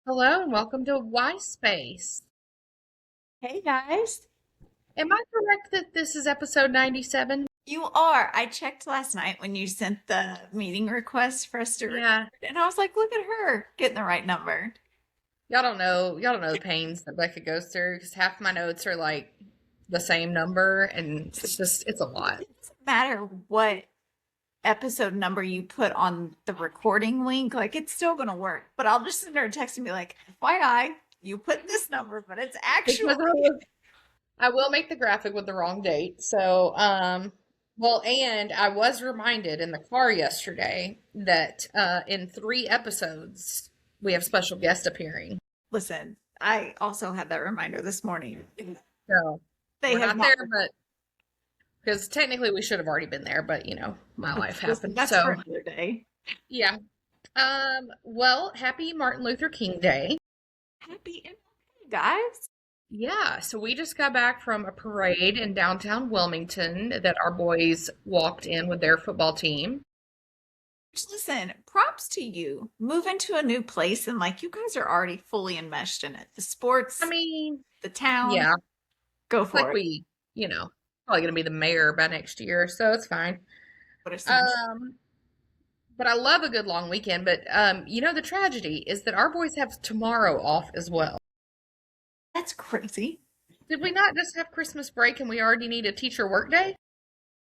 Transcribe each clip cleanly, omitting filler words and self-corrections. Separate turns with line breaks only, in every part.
Hello and welcome to Y Space.
Hey guys,
Am I correct that this is episode 97?
you are. I checked last night when you sent the meeting request for us to record,
Yeah.
and I was like, look at her getting the right number.
Y'all don't know the pains that Becca goes through because half my notes are like the same number and it's a lot.
It doesn't matter what episode number you put on the recording link, like it's still gonna work. But I'll just send her a text and be like, FYI, you put this number, but it's actually
Because I will make the graphic with the wrong date. Well, and I was reminded in the car yesterday that in 3 episodes we have special guest appearing.
listen, I also had that reminder this morning.
So
They
we're
have
not
not.
there, but because technically we should have already been there, but my life
Listen,
happened.
that's for
So
another day.
yeah. Well, happy Martin Luther King Day.
Happy MLK, guys.
Yeah, so we just got back from a parade in downtown Wilmington that our boys walked in with their football team.
Just listen, props to you. Move into a new place and like you guys are already fully enmeshed in it. The
I
sports,
mean,
the town,
yeah,
go
it's like
for it.
probably gonna be the mayor by next year, so it's fine.
What a sense.
Um, but I love a good long weekend, but the tragedy is that our boys have tomorrow off as well.
That's crazy,
Did we not just have Christmas break and we already need a teacher work day?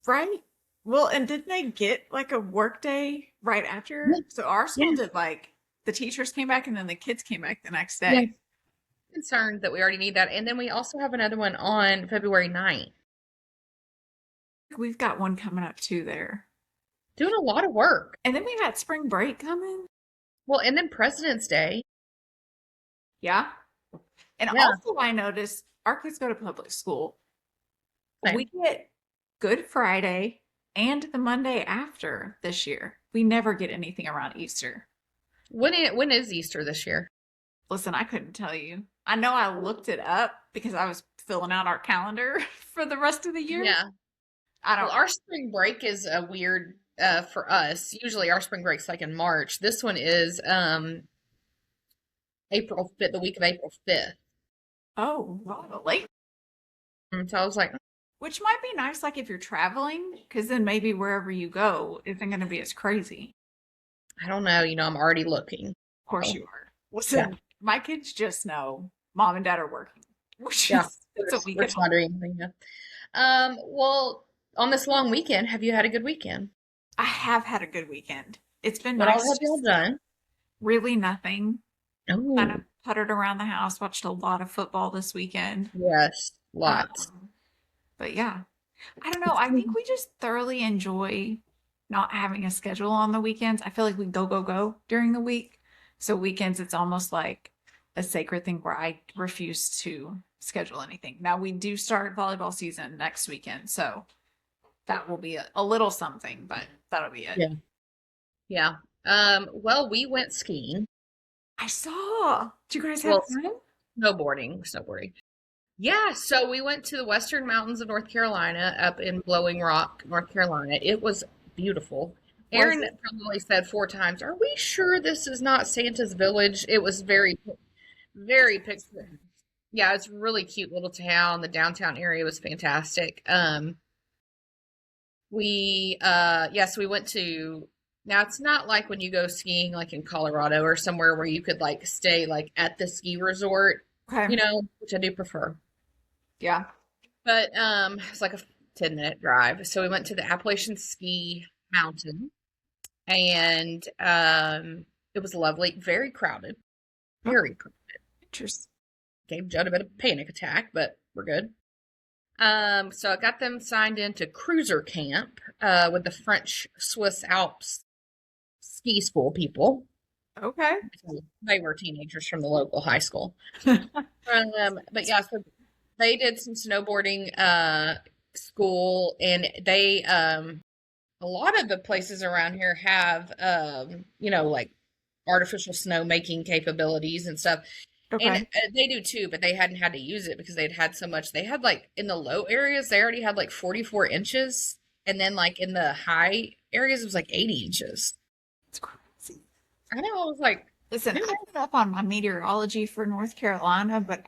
right? Well, and didn't they get like a work day right
Yeah.
after? So our
Yeah.
school did like the teachers came back and then the kids came back the next
Yeah.
day.
Concerned that we already need that. And then we also have another one on February 9th.
We've got one coming up too there.
Doing a lot of work.
And then we got spring break coming.
Well, and then President's Day.
Yeah. And
Yeah.
also I noticed our kids go to public school. We
Same.
get Good Friday and the Monday after this year. We never get anything around Easter.
When is Easter this year?
Listen, I couldn't tell you. I know I looked it up because I was filling out our calendar for the rest of the year.
Yeah.
I
Well,
don't
our spring break is a weird for us. Usually our spring break's like in March. This one is April 5th, the week of April 5th.
Oh, wow, late.
So I was like,
Which might be nice, like if you're traveling, because then maybe wherever you go isn't going to be as crazy.
I don't know, I'm already looking.
Of course
Oh,
you are.
yeah.
Listen, my kids just know mom and dad are working, which
Yeah.
is it's a
We're
weekend.
not doing anything yet. Well, on this long weekend, have you had a good weekend?
I have had a good weekend. It's been
What all
nice.
have y'all
Just
done?
really nothing. Kind of
Oh,
puttered around the house, watched a lot of football this weekend.
yes, lots.
But yeah, I don't know. I think we just thoroughly enjoy not having a schedule on the weekends. I feel like we go, go, go during the week. So weekends, it's almost like a sacred thing where I refuse to schedule anything. Now we do start volleyball season next weekend. So that will be a little something, but that'll be it.
Yeah. Yeah. Well, we went skiing.
I saw. Do you guys have
Well,
fun?
snowboarding. Yeah, so we went to the Western Mountains of North Carolina up in Blowing Rock, North Carolina. It was beautiful.
Was
Aaron
it?
probably said 4 times, "Are we sure this is not Santa's Village?" It was very, very picture. Yeah, it's a really cute little town. The downtown area was fantastic. Yes, we went to, now it's not like when you go skiing like in Colorado or somewhere where you could like stay like at the ski resort,
Okay.
which I do prefer.
Yeah.
But it's like a 10-minute drive. So we went to the Appalachian Ski Mountain and it was lovely, very crowded,
Oh,
very crowded.
interesting.
Gave Judd a bit of a panic attack, but we're good. So I got them signed into cruiser camp with the French Swiss Alps ski school people.
Okay.
So they were teenagers from the local high school. But yeah, so they did some snowboarding school, and they a lot of the places around here have like artificial snow making capabilities and stuff. And
Okay.
they do too, but they hadn't had to use it because they'd had so much. They had like in the low areas, they already had like 44 inches. And then like in the high areas, it was like 80 inches.
It's crazy.
I know. I was like,
Listen, I read up on my meteorology for North Carolina, but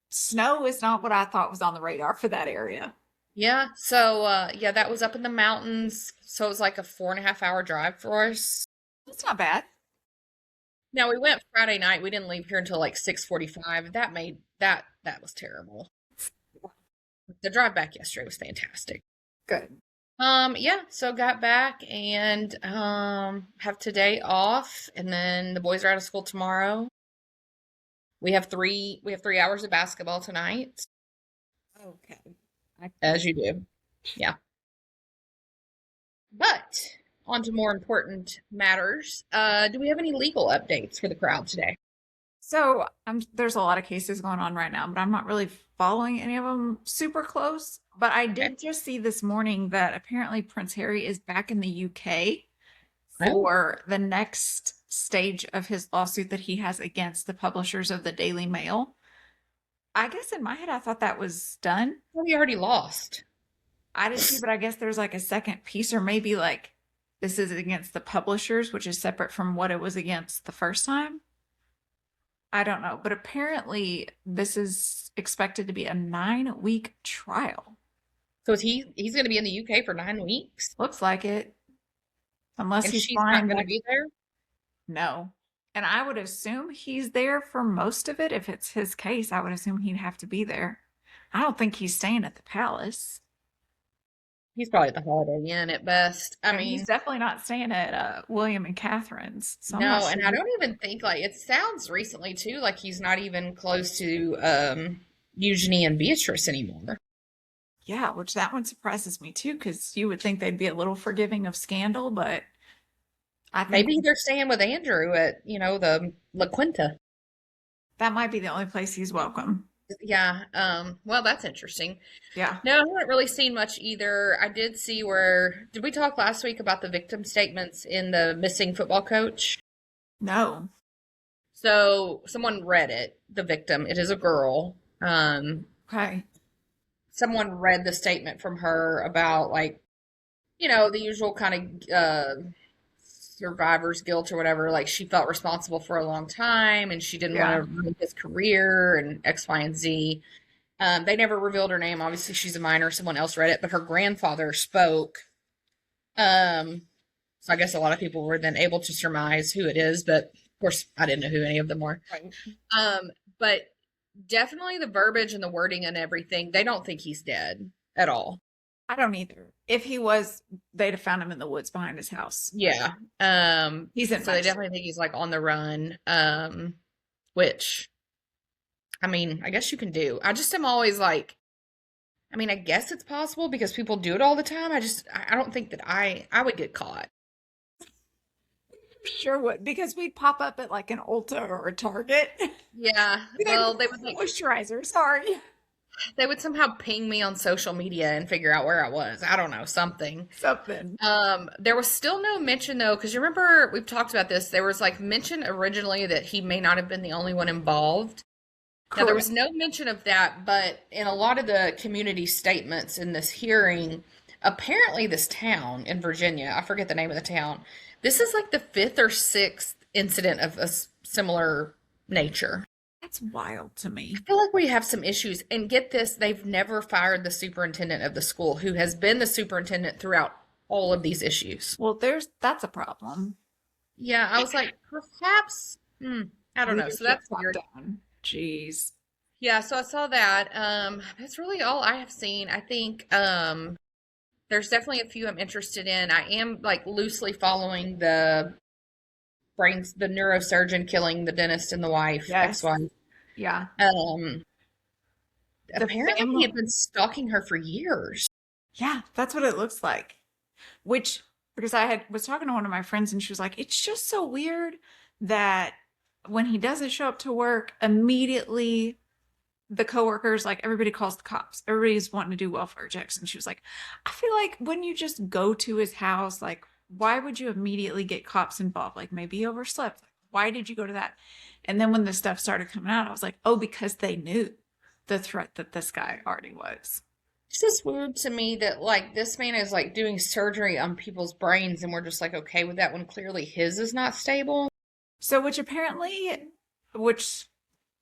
snow is not what I thought was on the radar for that area.
Yeah, so yeah, that was up in the mountains. So it was like a 4.5 hour drive for us.
That's not bad.
Now we went Friday night. We didn't leave here until like 6:45. That was terrible. The drive back yesterday was fantastic.
Good.
Yeah, so got back and have today off, and then the boys are out of school tomorrow. We have 3 hours of basketball tonight,
Okay.
as you do. Yeah. But on to more important matters. Do we have any legal updates for the crowd today?
So there's a lot of cases going on right now, but I'm not really following any of them super close. But I
Okay.
did just see this morning that apparently Prince Harry is back in the UK
Oh,
for the next stage of his lawsuit that he has against the publishers of the Daily Mail. I guess in my head, I thought that was done.
well, we already lost.
I did too, but I guess there's like a second piece, or maybe like this is against the publishers, which is separate from what it was against the first time. I don't know, but apparently this is expected to be a 9-week trial.
So he's going to be in the UK for 9 weeks,
Looks like it, unless
and
he's
she's not
flying
going to
back.
be there?
No. And I would assume he's there for most of it. If it's his case, I would assume he'd have to be there. I don't think he's staying at the palace.
He's probably at the Holiday Inn at best. I
And he's
mean,
definitely not staying at William and Catherine's. So I'm not
no, and I
sure.
don't even think like it sounds recently too like he's not even close to Eugenie and Beatrice anymore.
Yeah, which that one surprises me too, because you would think they'd be a little forgiving of scandal, but I think
Maybe they're staying with Andrew at, the La Quinta.
that might be the only place he's welcome.
Yeah, well, that's interesting.
Yeah.
No, I haven't really seen much either. I did see did we talk last week about the victim statements in the missing football coach?
No.
So someone read it, the victim. It is a girl.
Okay.
Someone read the statement from her about like, the usual kind of survivor's guilt or whatever. Like she felt responsible for a long time and she didn't want
Yeah.
to ruin his career and X, Y, and Z. They never revealed her name. Obviously, she's a minor. Someone else read it, but her grandfather spoke. So I guess a lot of people were then able to surmise who it is, but of course, I didn't know who any of them were.
Right.
But definitely the verbiage and the wording and everything, they don't think he's dead at all.
I don't either. If he was, they'd have found him in the woods behind his house.
Yeah.
He's in
So they
Mexico.
definitely think he's like on the run. Which I mean, I guess you can do. I just am always like, I mean, I guess it's possible because people do it all the time. I don't think that I would get caught.
Sure would, because we'd pop up at like an Ulta or a Target.
Yeah.
We'd
Well,
like,
they would like
moisturizer, sorry.
they would somehow ping me on social media and figure out where I was. I don't know, something.
Something.
There was still no mention though, because you remember we've talked about this. There was like mention originally that he may not have been the only one involved. Now, there
Correct.
was no mention of that, but in a lot of the community statements in this hearing, apparently this town in Virginia, I forget the name of the town, this is like the fifth or sixth incident of a similar nature.
That's wild to me.
I feel like we have some issues. And get this, they've never fired the superintendent of the school, who has been the superintendent throughout all of these issues.
Well, that's a problem.
Yeah, I was like, perhaps, I don't know. So
Leadership
that's
top
weird.
down. Jeez.
Yeah, so I saw that. That's really all I have seen. I think there's definitely a few I'm interested in. I am like loosely following the neurosurgeon killing the dentist and the wife,
Yes.
ex-wife.
Yeah.
Um,
The
apparently he
family.
had been stalking her for years.
Yeah, that's what it looks like. Which, because was talking to one of my friends and she was like, it's just so weird that when he doesn't show up to work, immediately the coworkers, like everybody calls the cops. Everybody's wanting to do welfare checks. And she was like, I feel like when you just go to his house, like, why would you immediately get cops involved? Like maybe he overslept. Like, why did you go to that? And then when the stuff started coming out, I was like, oh, because they knew the threat that this guy already was.
It's just weird to me that like this man is like doing surgery on people's brains and we're just like okay with that when clearly his is not stable.
So, which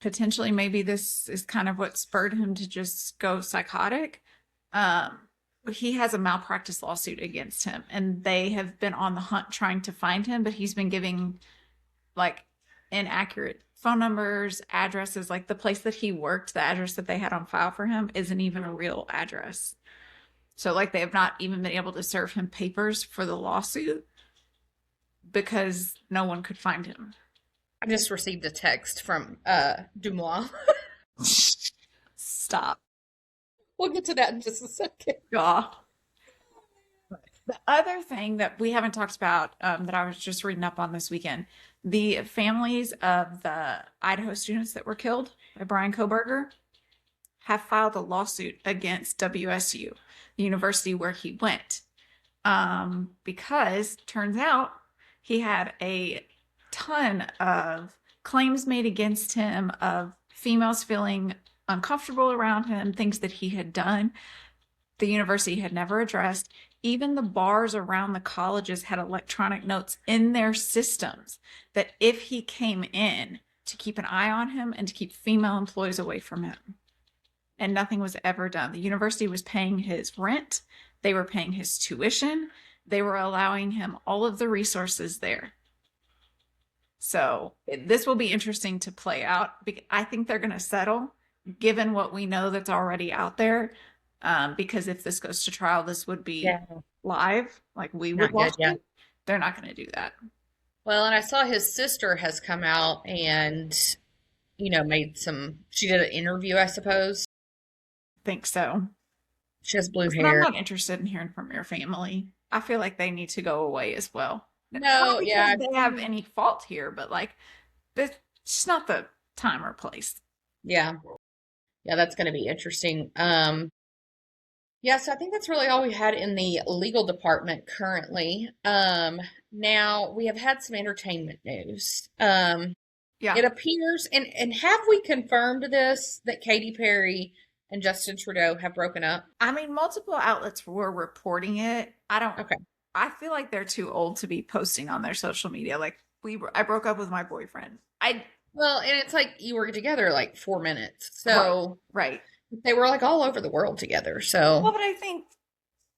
potentially maybe this is kind of what spurred him to just go psychotic. Um, he has a malpractice lawsuit against him, and they have been on the hunt trying to find him, but he's been giving like inaccurate phone numbers, addresses. Like the place that he worked, the address that they had on file for him isn't even a real address. So, like, they have not even been able to serve him papers for the lawsuit because no one could find him.
I just received a text from Dumois.
Stop.
We'll get to that in just a second.
Yeah. The other thing that we haven't talked about that I was just reading up on this weekend, the families of the Idaho students that were killed by Brian Koberger have filed a lawsuit against WSU, the university where he went, because turns out he had a ton of claims made against him of females feeling uncomfortable around him, things that he had done the university had never addressed. Even the bars around the colleges had electronic notes in their systems that if he came in, to keep an eye on him and to keep female employees away from him. And nothing was ever done. The university was paying his rent, they were paying his tuition, they were allowing him all of the resources there. So this will be interesting to play out. I think they're going to settle, given what we know that's already out there. Because if this goes to trial, this would be live, like we would watch it. They're not going to do that.
Well, and I saw his sister has come out and, made she did an interview, I suppose.
Think so.
She has blue hair.
I'm not interested in hearing from your family. I feel like they need to go away as well.
No, yeah.
They have any fault here, but like, it's just not the time or place.
Yeah. Yeah, that's going to be interesting. Yeah, so I think that's really all we had in the legal department currently. Now we have had some entertainment news.
Yeah.
It appears, and have we confirmed this, that Katy Perry and Justin Trudeau have broken up?
I mean, multiple outlets were reporting it.
Okay.
I feel like they're too old to be posting on their social media. Like I broke up with my boyfriend.
Well, and it's like you were together like 4 minutes. So
right.
They were like all over the world together. So
well, but I think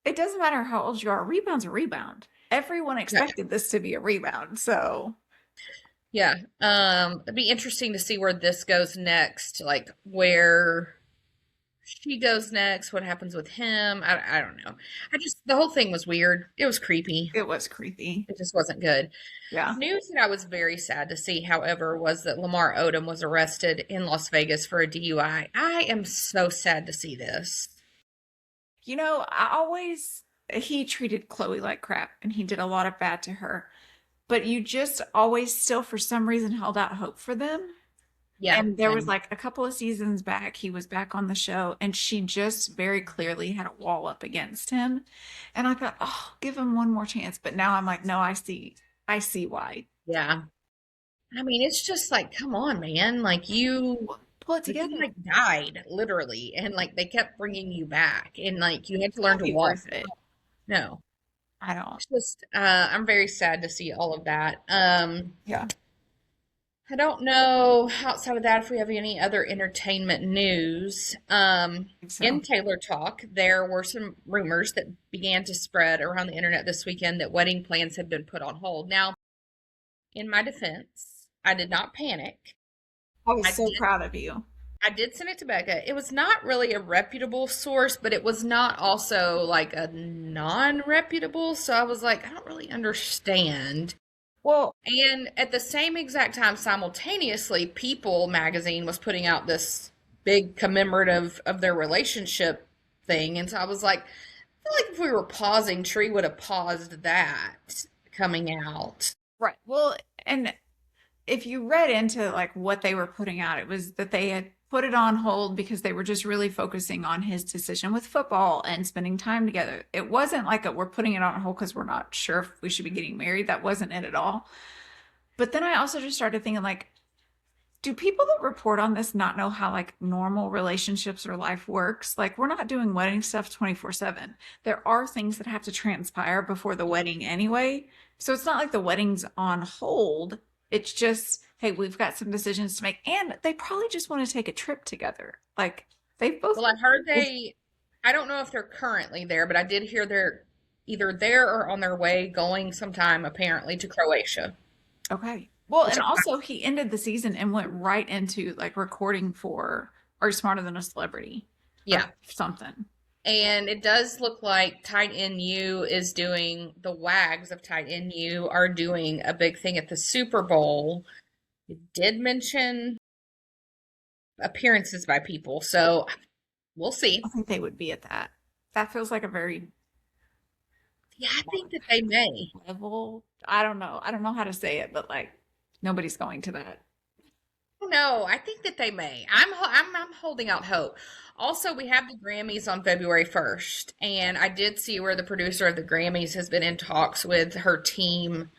it doesn't matter how old you are. A rebound's a rebound. Everyone expected this to be a rebound. So
yeah. It'd be interesting to see where this goes next, like where she goes next, what happens with him. I don't know. The whole thing was weird. It was creepy.
It was creepy.
It just wasn't good.
Yeah.
News that I was very sad to see, however, was that Lamar Odom was arrested in Las Vegas for a DUI. I am so sad to see this.
He treated Chloe like crap and he did a lot of bad to her, but you just always still, for some reason, held out hope for them. Yeah. And there was like a couple of seasons back, he was back on the show and she just very clearly had a wall up against him. And I thought, oh, give him one more chance. But now I'm like, no, I see why.
Yeah. I mean, it's just like, come on, man. Like you
pull it together.
You, like died literally. And like, they kept bringing you back and like, you had to learn to walk it. No,
I don't.
It's just, I'm very sad to see all of that.
Yeah.
I don't know outside of that if we have any other entertainment news. In Taylor Talk, there were some rumors that began to spread around the internet this weekend that wedding plans had been put on hold. Now, in my defense, I did not panic.
I was so proud of you.
I did send it to Becca. It was not really a reputable source, but it was not also like a non-reputable. So I was like, I don't really understand.
Well,
and at the same exact time, simultaneously, People magazine was putting out this big commemorative of their relationship thing. And so I was like, I feel like if we were pausing, Tree would have paused that coming out.
Right. Well, and if you read into like what they were putting out, it was that they had put it on hold because they were just really focusing on his decision with football and spending time together. It wasn't like we're putting it on hold because we're not sure if we should be getting married. That wasn't it at all. But then I also just started thinking, like, do people that report on this not know how like normal relationships or life works? Like, we're not doing wedding stuff 24/7. There are things that have to transpire before the wedding anyway. So it's not like the wedding's on hold. It's just, hey, we've got some decisions to make. And they probably just want to take a trip together. Like they both.
Well, I heard I don't know if they're currently there, but I did hear they're either there or on their way going sometime apparently to Croatia.
Okay. Well,
Which
and also he ended the season and went right into like recording for Are You Smarter Than a Celebrity or
yeah.
something.
And it does look like Tight NU is doing the WAGs of Tight NU are doing a big thing at the Super Bowl. It did mention appearances by people, so we'll see.
I think they would be at that. That feels like a very
Yeah, I think that they may.
level. I don't know. I don't know how to say it, but like nobody's going to that.
No, I think that they may. I'm holding out hope. Also, we have the Grammys on February 1st, and I did see where the producer of the Grammys has been in talks with her team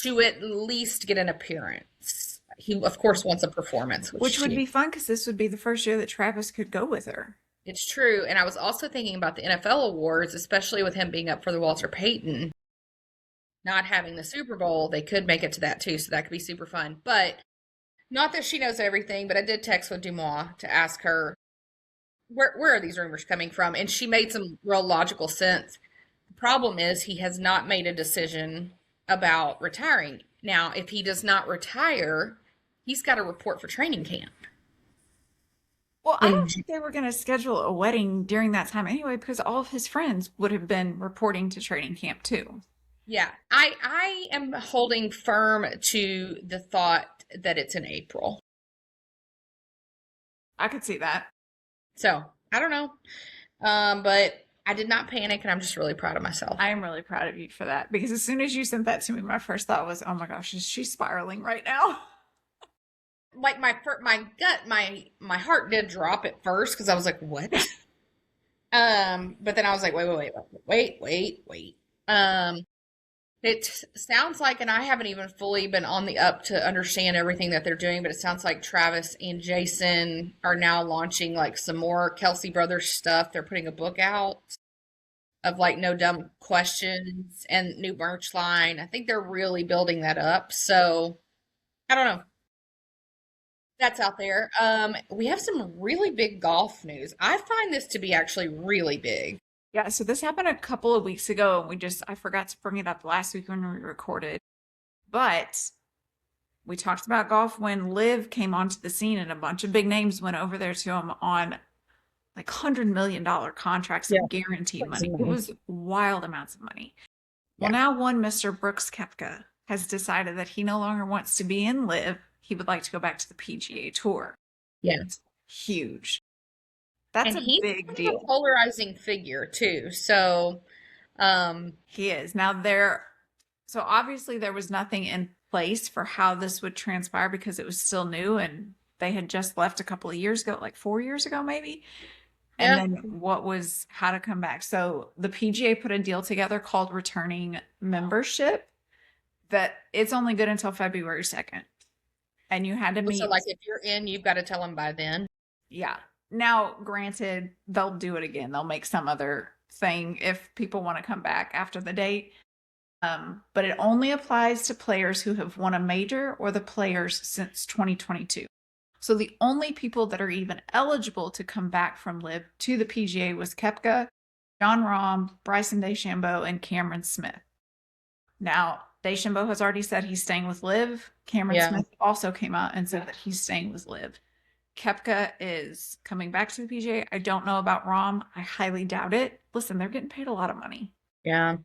to at least get an appearance. He, of course, wants a performance,
Which would be fun because this would be the first year that Travis could go with her.
it's true. And I was also thinking about the NFL awards, especially with him being up for the Walter Payton, not having the Super Bowl. They could make it to that too, so that could be super fun. But not that she knows everything, but I did text with Dumois to ask her where are these rumors coming from, and she made some real logical sense. The problem is he has not made a decision about retiring. Now, if he does not retire, he's got to report for training camp.
Well, I
And
don't think they were going to schedule a wedding during that time anyway, because all of his friends would have been reporting to training camp too.
yeah, I am holding firm to the thought that it's in April.
I could see that.
So I don't know, but I did not panic, and I'm just really proud of myself.
I am really proud of you for that because as soon as you sent that to me, my first thought was, oh my gosh, is she spiraling right now?
Like my gut, my heart did drop at first because I was like, what? But then I was like, wait. It sounds like, and I haven't even fully been on the up to understand everything that they're doing, but it sounds like Travis and Jason are now launching like some more Kelsey Brothers stuff. They're putting a book out of like no dumb questions and new merch line. I think they're really building that up. So I don't know. That's out there. We have some really big golf news. I find this to be actually really big.
Yeah, so this happened a couple of weeks ago, and I forgot to bring it up last week when we recorded. But we talked about golf when Liv came onto the scene, and a bunch of big names went over there to him on like $100 million contracts
Yeah.
of guaranteed money. It
Mhm.
was wild amounts of money. Well,
Yeah.
now one Mr. Brooks Koepka has decided that he no longer wants to be in Liv. He would like to go back to the PGA Tour.
Yeah.
It's huge. That's
And
a
he's
big
kind of
deal.
a polarizing figure too. So,
He is. Now so obviously there was nothing in place for how this would transpire because it was still new and they had just left a couple of years ago, like 4 years ago maybe. And
yeah,
then how to come back. So the PGA put a deal together called returning membership that it's only good until February 2nd. And you had to
so
meet.
like if you're in, you've got to tell them by then.
Yeah. Now, granted, they'll do it again. They'll make some other thing if people want to come back after the date. But it only applies to players who have won a major or the players since 2022. So the only people that are even eligible to come back from Liv to the PGA was Koepka, Jon Rahm, Bryson DeChambeau, and Cameron Smith. Now, DeChambeau has already said he's staying with Liv. Cameron
Yeah.
Smith also came out and said that he's staying with Liv. Koepka is coming back to the PGA. I don't know about Rahm. I highly doubt it. Listen, they're getting paid a lot of money.
Yeah.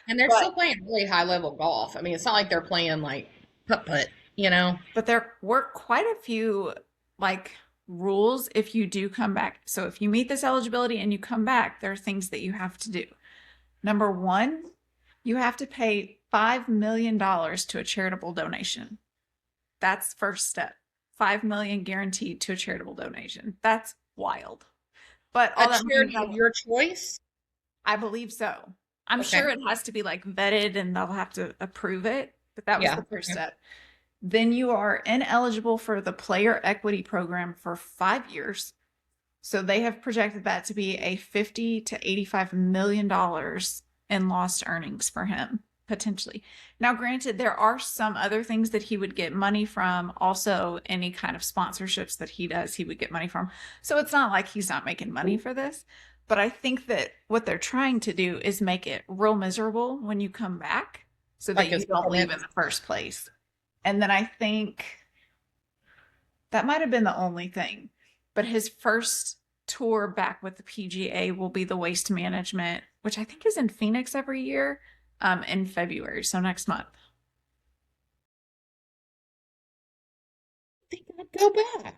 And they're
But-
still playing really high level golf. I mean, it's not like they're playing like putt, you know?
But there were quite a few like rules if you do come back. So if you meet this eligibility and you come back, there are things that you have to do. Number one, you have to pay $5 million to a charitable donation. That's first step. $5 million guaranteed to a charitable donation. That's wild. But all
A
that
charity
money,
of your choice.
I believe so. I'm
Okay.
sure it has to be like vetted and they'll have to approve it, but that was
Yeah,
the first
okay.
step. Then you are ineligible for the player equity program for 5 years. So they have projected that to be a $50 to $85 million in lost earnings for him. potentially. Now, granted, there are some other things that he would get money from. Also, any kind of sponsorships that he does, he would get money from. So it's not like he's not making money for this. But I think that what they're trying to do is make it real miserable when you come back so that
Like
you
it's
don't leave in the first place. And then I think that might have been the only thing. But his first tour back with the PGA will be the Waste Management, which I think is in Phoenix every year, in February, so next month.
I think I'd go back.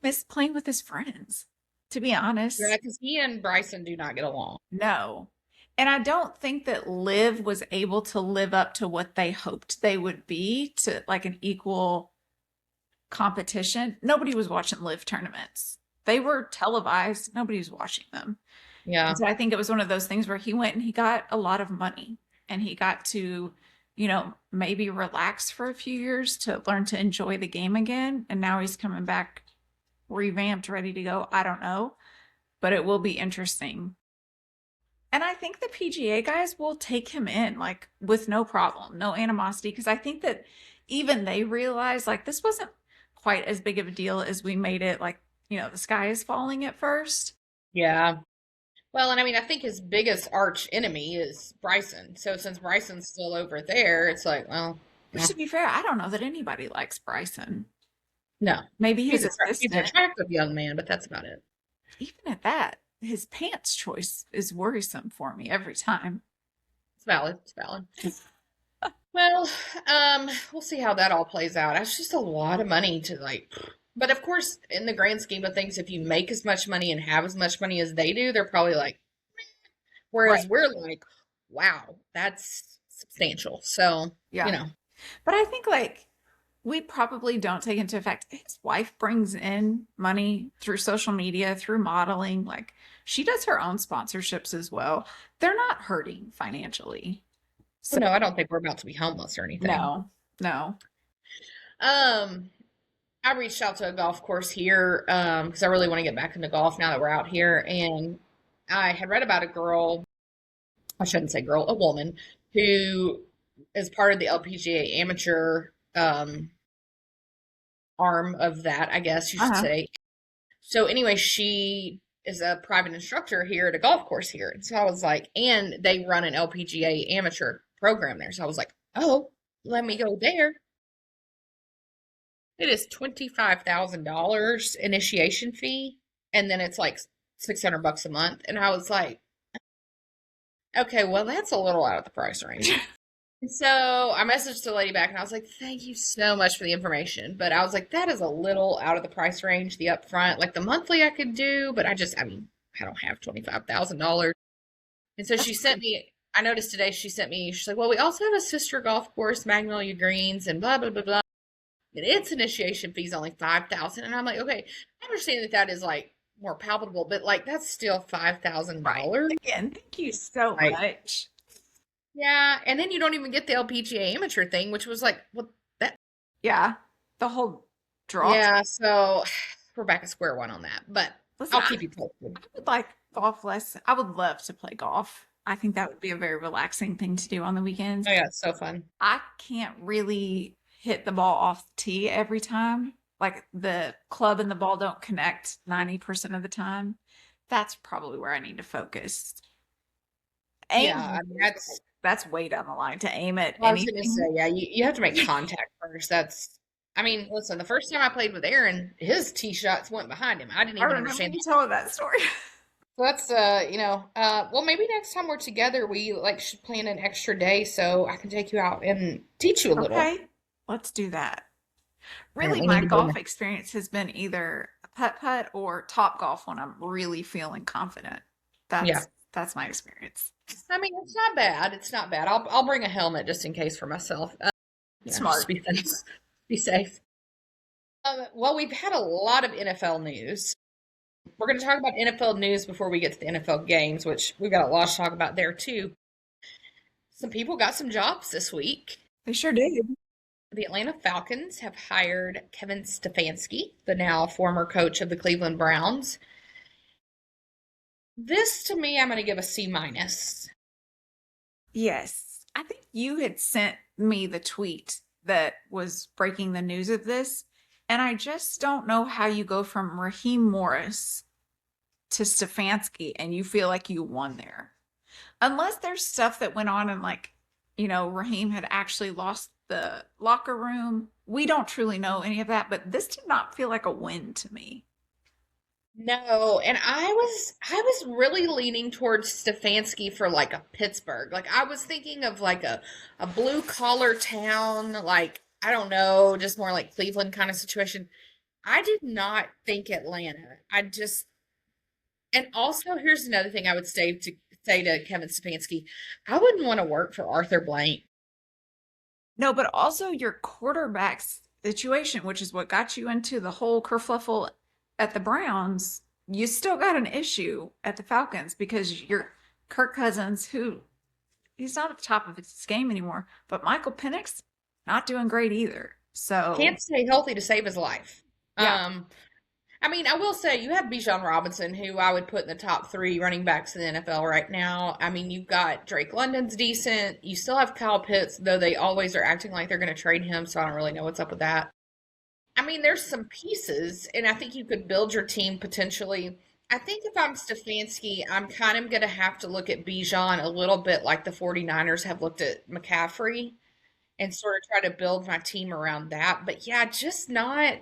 Miss playing with his friends, to be honest.
Yeah, because he and Bryson do not get along.
No. And I don't think that Liv was able to live up to what they hoped they would be to like an equal competition. Nobody was watching Liv tournaments. They were televised. Nobody was watching them.
Yeah.
And so I think it was one of those things where he went and he got a lot of money and he got to, maybe relax for a few years to learn to enjoy the game again. And now he's coming back revamped, ready to go. I don't know, but it will be interesting. And I think the PGA guys will take him in like with no problem, no animosity, because I think that even they realize like this wasn't quite as big of a deal as we made it like, the sky is falling at first.
Yeah. Well, and I mean, I think his biggest arch enemy is Bryson. So since Bryson's still over there, it's like, well,
Which to be fair, I don't know that anybody likes Bryson.
no.
Maybe
He's
his
he's an
assistant.
attractive young man, but that's about it.
Even at that, his pants choice is worrisome for me every time.
It's valid. It's valid. Well, we'll see how that all plays out. It's just a lot of money to like, but of course, in the grand scheme of things, if you make as much money and have as much money as they do, they're probably like, meh. Whereas
Right.
we're like, wow, that's substantial. So,
Yeah. But I think like we probably don't take into effect his wife brings in money through social media, through modeling. Like she does her own sponsorships as well. They're not hurting financially. So
no, I don't think we're about to be homeless or anything.
no.
I reached out to a golf course here because I really want to get back into golf now that we're out here. And I had read about a girl, I shouldn't say girl, a woman who is part of the LPGA amateur arm of that, I guess you should say. So anyway, she is a private instructor here at a golf course here. And so I was like, and they run an LPGA amateur program there. So I was like, oh, let me go there. It is $25,000 initiation fee, and then it's like $600 a month. And I was like, okay, well, that's a little out of the price range. So I messaged the lady back and I was like, thank you so much for the information. But I was like, that is a little out of the price range, the upfront. Like the monthly I could do, but I don't have $25,000. And so she sent me, I noticed today she's like, well, we also have a sister golf course, Magnolia Greens, and blah, blah, blah, blah. And its initiation fee is only $5,000. And I'm like, okay, I understand that is like more palpable, but like that's still $5,000.
Right. Again, thank you so much.
Yeah, and then you don't even get the LPGA amateur thing, which was like, what that?
Yeah, the whole draw.
Yeah, so we're back at square one on that, but
Listen,
I'll keep you posted.
I would like golf less. I would love to play golf. I think that would be a very relaxing thing to do on the weekends.
Oh yeah, it's so fun.
I can't really hit the ball off the tee every time. Like the club and the ball don't connect 90% of the time. That's probably where I need to focus.
Yeah, I mean,
that's way down the line to aim at
I was gonna
anything.
say, yeah, you have to make contact first. I mean, listen, the first time I played with Aaron, his tee shots went behind him. I didn't even understand.
You told that story.
So that's well, maybe next time we're together, we like should plan an extra day so I can take you out and teach you a little.
Okay, let's do that. Really, my golf experience has been either putt-putt or top golf when I'm really feeling confident. That's my experience.
I mean, it's not bad. It's not bad. I'll bring a helmet just in case for myself.
Smart.
Be safe. Well, we've had a lot of NFL news. We're going to talk about NFL news before we get to the NFL games, which we've got a lot to talk about there too. Some people got some jobs this week.
They sure did.
The Atlanta Falcons have hired Kevin Stefanski, the now former coach of the Cleveland Browns. This to me, I'm going to give a C minus.
Yes. I think you had sent me the tweet that was breaking the news of this. And I just don't know how you go from Raheem Morris to Stefanski and you feel like you won there. Unless there's stuff that went on and like, Raheem had actually lost the locker room. We don't truly know any of that, but this did not feel like a win to me.
No, and I was really leaning towards Stefanski for like a Pittsburgh. Like I was thinking of like a blue collar town, like I don't know, just more like Cleveland kind of situation. I did not think Atlanta. I just and also here's another thing I would say to Kevin Stefanski. I wouldn't want to work for Arthur Blank.
No, but also your quarterback's situation, which is what got you into the whole kerfluffle at the Browns, you still got an issue at the Falcons because you're Kirk Cousins, who he's not at the top of his game anymore, but Michael Penix not doing great either. So
Can't stay healthy to save his life.
yeah,
Um, I mean, I will say you have Bijan Robinson, who I would put in the top three running backs in the NFL right now. I mean, you've got Drake London's decent. You still have Kyle Pitts, though they always are acting like they're going to trade him, so I don't really know what's up with that. I mean, there's some pieces, and I think you could build your team potentially. I think if I'm Stefanski, I'm kind of going to have to look at Bijan a little bit like the 49ers have looked at McCaffrey and sort of try to build my team around that. But yeah, just not.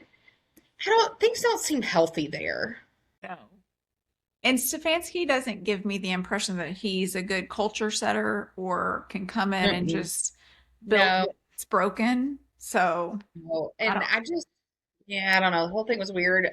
Things don't seem healthy there.
no. And Stefanski doesn't give me the impression that he's a good culture setter or can come in and
Mm-mm.
just build
No,
what's broken. So
no.
I
And
don't.
I just, yeah, I don't know. The whole thing was weird.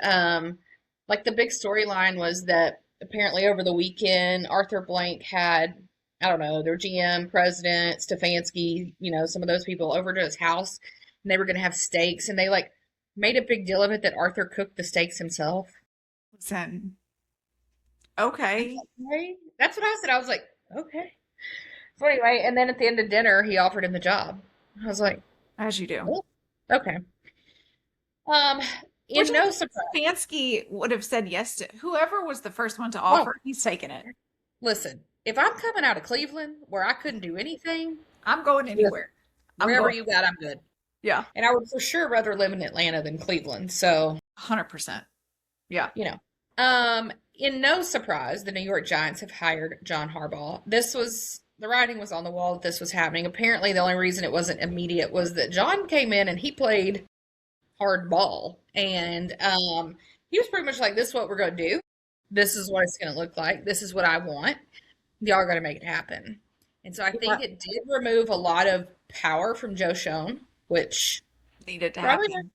Like the big storyline was that apparently over the weekend, Arthur Blank had, I don't know, their GM, president, Stefanski, some of those people over to his house and they were going to have steaks and they like made a big deal of it that Arthur cooked the steaks himself.
Listen,
I
okay,
was like, "Right?" That's what I said. I was like, okay. So anyway, and then at the end of dinner, he offered him the job. I was like,
as you do.
oh, okay. Um,
Which
in
I
no
think
surprise.
Stefanski would have said yes to. Whoever was the first one to
Oh,
offer, he's taking it.
listen, if I'm coming out of Cleveland where I couldn't do anything,
I'm going
listen,
anywhere. I'm
wherever
going.
you got, I'm good.
Yeah,
And I would for sure rather live in Atlanta than Cleveland. So,
100%. Yeah.
you know. In no surprise, the New York Giants have hired John Harbaugh. The writing was on the wall that this was happening. Apparently, the only reason it wasn't immediate was that John came in and he played hard ball. And he was pretty much like, this is what we're going to do. This is what it's going to look like. This is what I want. Y'all got to make it happen. And so I
Yeah.
think it did remove a lot of power from Joe Schoen, which
Needed to
probably
happen.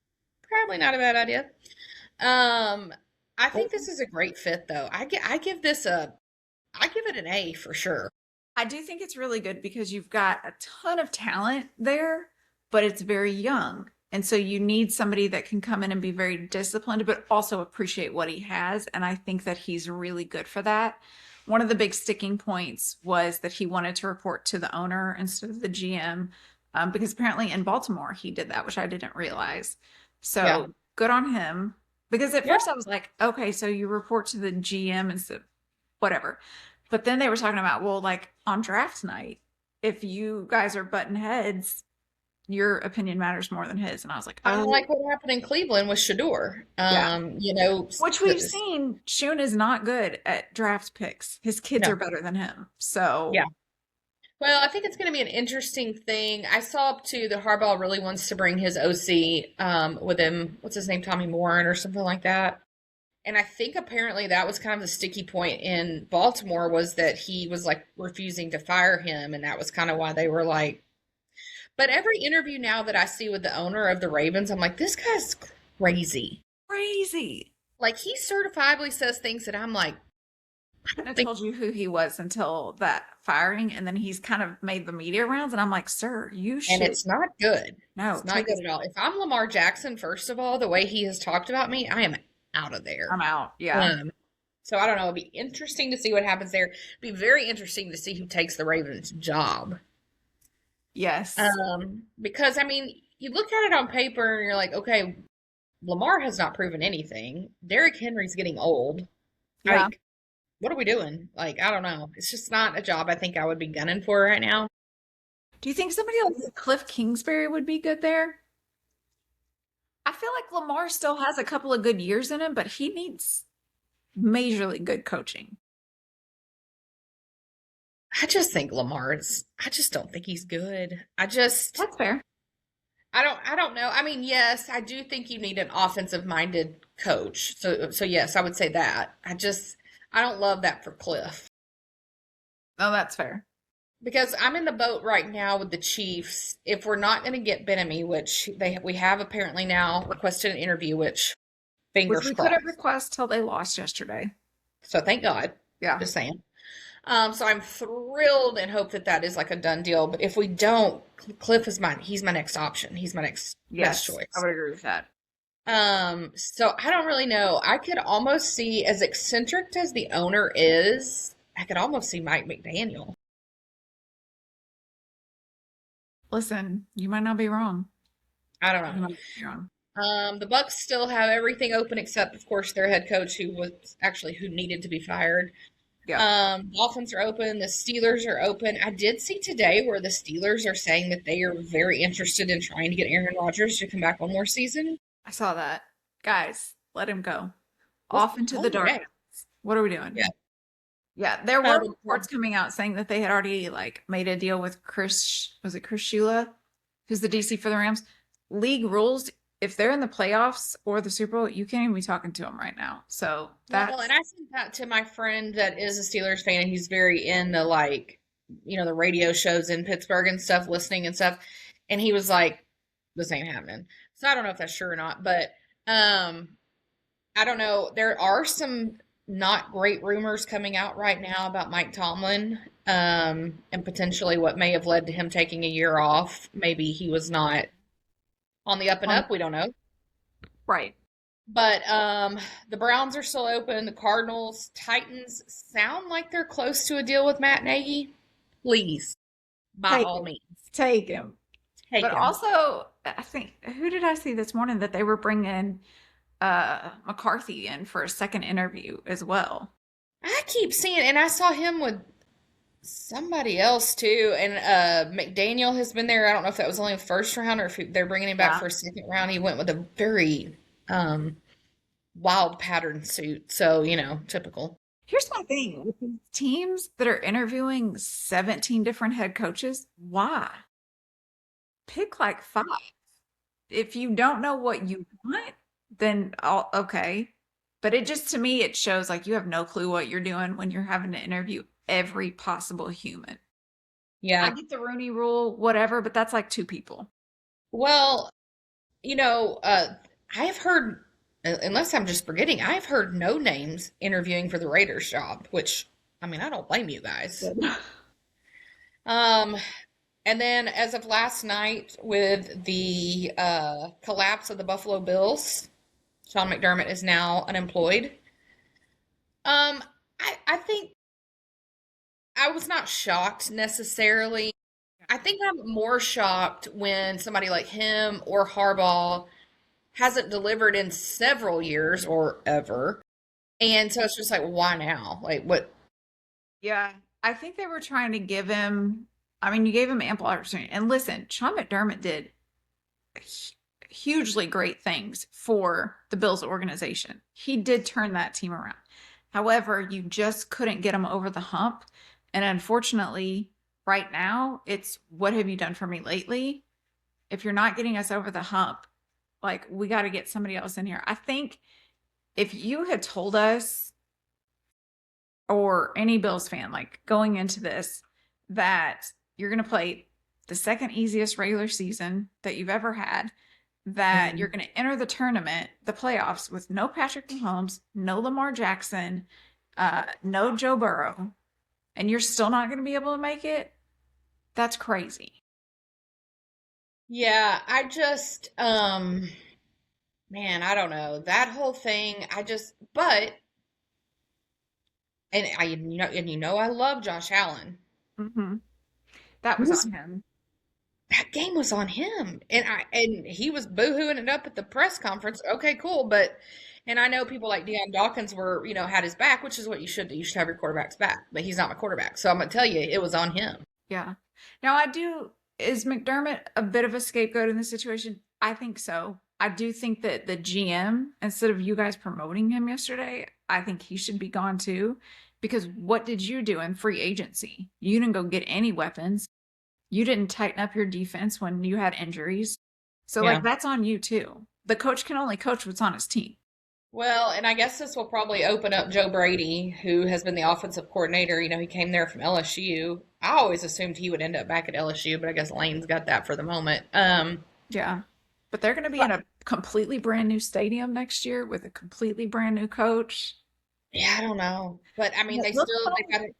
probably not a bad idea. Um, I think this is a great fit, though. I give it an A for sure.
I do think it's really good because you've got a ton of talent there, but it's very young. And so you need somebody that can come in and be very disciplined, but also appreciate what he has. And I think that he's really good for that. One of the big sticking points was that he wanted to report to the owner instead of the GM, because apparently in Baltimore he did that, which I didn't realize.
Yeah,
So good on him. Because at
yeah.
first I was like, okay, so you report to the GM instead of whatever. But then they were talking about, well, like on draft night, if you guys are button heads, your opinion matters more than his. And I was like,
Kind of
oh,
like what happened in Cleveland with Shador.
yeah. Which we've
The,
seen, Shun is not good at draft picks. His kids
no,
are better than him. So,
yeah. Well, I think it's going to be an interesting thing. I saw up to the Harbaugh really wants to bring his OC with him. What's his name? Tommy Moran or something like that. And I think apparently that was kind of the sticky point in Baltimore was that he was like refusing to fire him. And that was kind of why they were like, but every interview now that I see with the owner of the Ravens, I'm like, this guy's crazy.
crazy.
Like he certifiably says things that I'm like, I
I
don't think,
told you who he was until that firing. And then he's kind of made the media rounds. And I'm like, sir, you
and
should
it's not good.
no
It's not
take
good
this.
at all. If I'm Lamar Jackson, first of all, the way he has talked about me, I am out of there.
I'm out. Yeah.
Um, so I don't know. It'll be interesting to see what happens there. It'll be very interesting to see who takes the Ravens job.
Yes.
Because I mean, you look at it on paper and you're like, okay, Lamar has not proven anything. Derrick Henry's getting old.
Yeah.
Like what are we doing? Like, I don't know. It's just not a job I think I would be gunning for right now.
Do you think somebody like Cliff Kingsbury would be good there? I feel like Lamar still has a couple of good years in him, but he needs majorly good coaching.
I just think Lamar's, I just don't think he's good. I just,
That's fair.
I don't know. I mean, yes, I do think you need an offensive minded coach. So yes, I would say that. I don't love that for Cliff
Oh, that's fair.
because I'm in the boat right now with the Chiefs. If we're not going to get Benemy, which we have apparently now requested an interview, which
Which
fingers
we
crossed.
couldn't request till they lost yesterday.
So thank God.
Yeah.
Just saying. So I'm thrilled and hope that that is like a done deal. But if we don't, Cliff is he's my next option. He's my next best
Yes,
choice.
I would agree with that.
So I don't really know. I could almost see, as eccentric as the owner is, I could almost see Mike McDaniel.
Listen, you might not be wrong.
I don't
You
know.
might be wrong.
The Bucks still have everything open except, of course, their head coach, who needed to be fired.
Yeah.
Dolphins are open. The Steelers are open. I did see today where the Steelers are saying that they are very interested in trying to get Aaron Rodgers to come back one more season.
I saw that. Guys, let him go. Off into the
Oh,
dark.
yeah.
What are we doing?
Yeah.
Yeah, there were
Um,
reports coming out saying that they had already like made a deal with was it Chris Shula, who's the DC for the Rams? League rules, if they're in the playoffs or the Super Bowl, you can't even be talking to them right now. So
well,
that's
and I sent that to my friend that is a Steelers fan, and he's very into like, the radio shows in Pittsburgh and stuff, listening and stuff. And he was like, this ain't happening. So I don't know if that's true or not, but I don't know. There are some not great rumors coming out right now about Mike Tomlin, and potentially what may have led to him taking a year off. Maybe he was not on the up and
on
up. We don't know.
right.
But the Browns are still open. The Cardinals, Titans sound like they're close to a deal with Matt Nagy. Please, by
Take
all
him.
means,
Take him.
take
But
him.
also, I think who did I see this morning that they were bringing McCarthy in for a second interview as well.
I keep seeing, and I saw him with somebody else too. And McDaniel has been there. I don't know if that was only a first round or if they're bringing him back
Yeah.
for a second round. He went with a very wild pattern suit. So, typical.
Here's my thing with these teams that are interviewing 17 different head coaches. Why? Pick like five. If you don't know what you want, then okay. But it just, to me, it shows like you have no clue what you're doing when you're having to interview every possible human. I
Yeah.
get the Rooney rule, whatever, but that's like two people.
Well, I have heard, unless I'm just forgetting, I've heard no names interviewing for the Raiders job, which, I mean, I don't blame you guys. Um, and then as of last night, with the collapse of the Buffalo Bills, Sean McDermott is now unemployed. I think I was not shocked necessarily. I think I'm more shocked when somebody like him or Harbaugh hasn't delivered in several years or ever. And so it's just like, why now? Like, what?
Yeah, I think they were trying to give him, I mean, you gave him ample opportunity. And listen, Sean McDermott did hugely great things for the Bills organization. He did turn that team around. However, you just couldn't get him over the hump. And unfortunately, right now, it's what have you done for me lately? If you're not getting us over the hump, like we got to get somebody else in here. I think if you had told us, or any Bills fan, like going into this, that you're going to play the second easiest regular season that you've ever had, that you're going to enter the tournament, the playoffs, with no Patrick Mahomes, no Lamar Jackson, no Joe Burrow, and you're still not going to be able to make it, that's crazy.
Yeah, man, I don't know. That whole thing, but, I love Josh Allen.
Mm-hmm. That
He
was
was
on him.
That game was on him. And he was boohooing it up at the press conference. Okay, cool. But And I know people like Deion Dawkins were, had his back, which is what you should do. You should have your quarterback's back, but he's not my quarterback. So I'm going to tell you, it was on him.
Yeah. Now is McDermott a bit of a scapegoat in this situation? I think so. I do think that the GM, instead of you guys promoting him yesterday, I think he should be gone too. Because what did you do in free agency? You didn't go get any weapons. You didn't tighten up your defense when you had injuries. So,
Yeah.
like, that's on you too. The coach can only coach what's on his team.
Well, and I guess this will probably open up Joe Brady, who has been the offensive coordinator. He came there from LSU. I always assumed he would end up back at LSU, but I guess Lane's got that for the moment.
Yeah. But they're going to be in a completely brand new stadium next year with a completely brand new coach.
Yeah, I don't know, but I mean,
It looks
they got it.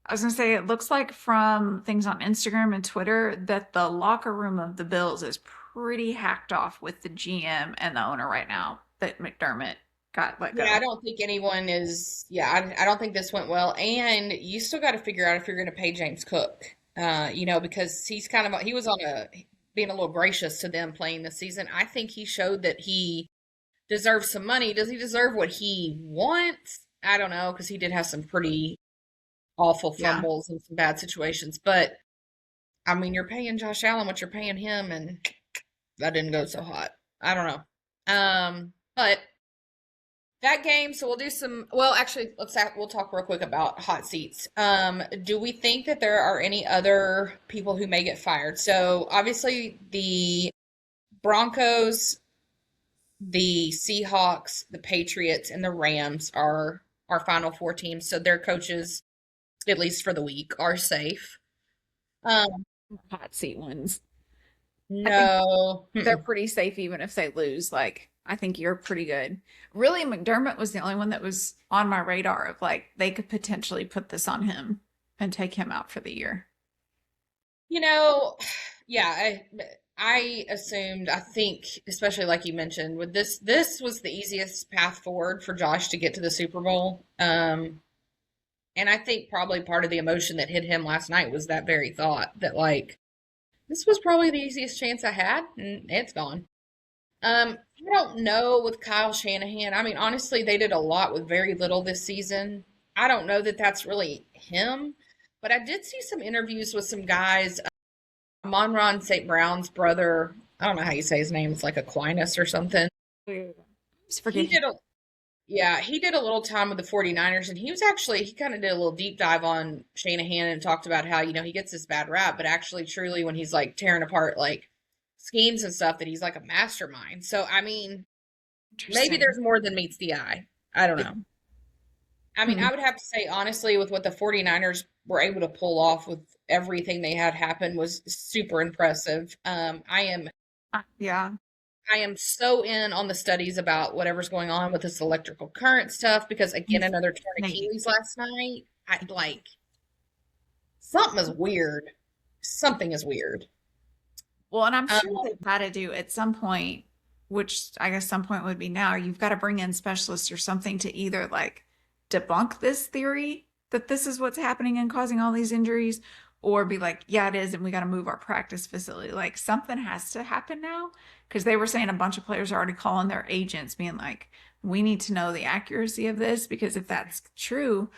I was gonna say it looks like from things on Instagram and Twitter that the locker room of the Bills is pretty hacked off with the GM and the owner right now that McDermott got let
Yeah, I
go.
don't think anyone is. Yeah, I don't think this went well. And you still got to figure out if you're going to pay James Cook. Because he was on being a little gracious to them playing this season. I think he showed that he deserves some money. Does he deserve what he wants? I don't know, because he did have some pretty awful
Yeah.
fumbles and some bad situations. But I mean, you're paying Josh Allen what you're paying him, and that didn't go so hot. I don't know. But that game, so we'll do some. Well, actually, we'll talk real quick about hot seats. Do we think that there are any other people who may get fired? So obviously, the Broncos, the Seahawks, the Patriots, and the Rams are our final four teams. So their coaches, at least for the week, are safe. Um,
Hot seat ones. I think
no,
they're pretty safe even if they lose. Like, I think you're pretty good. Really, McDermott was the only one that was on my radar of like they could potentially put this on him and take him out for the year.
you know, yeah, I think, especially like you mentioned, with this was the easiest path forward for Josh to get to the Super Bowl. And I think probably part of the emotion that hit him last night was that very thought that like this was probably the easiest chance I had, and it's gone. I don't know with Kyle Shanahan. I mean, honestly, they did a lot with very little this season. I don't know that that's really him, but I did see some interviews with some guys. Monron St. Brown's brother, I don't know how you say his name. It's like Aquinas or something.
Just
He
forget him.
did a Yeah, he did a little time with the 49ers, and he kind of did a little deep dive on Shanahan and talked about how, he gets this bad rap, but actually truly when he's like tearing apart like schemes and stuff that he's like a mastermind. So I mean, maybe
Interesting.
there's more than meets the eye. I don't
Yeah.
know. I mean,
Hmm.
I would have to say honestly with what the 49ers were able to pull off with everything they had happen was super impressive.
Yeah.
I am so in on the studies about whatever's going on with this electrical current stuff because again, another torn
Maybe.
Achilles last night. I like something is weird. Something is weird.
Well, and I'm sure
Um,
they've had to do at some point, which I guess some point would be now, you've got to bring in specialists or something to either like debunk this theory that this is what's happening and causing all these injuries, or be like, yeah, it is, and we got to move our practice facility. Like something has to happen now because they were saying a bunch of players are already calling their agents, being like, we need to know the accuracy of this because if that's true,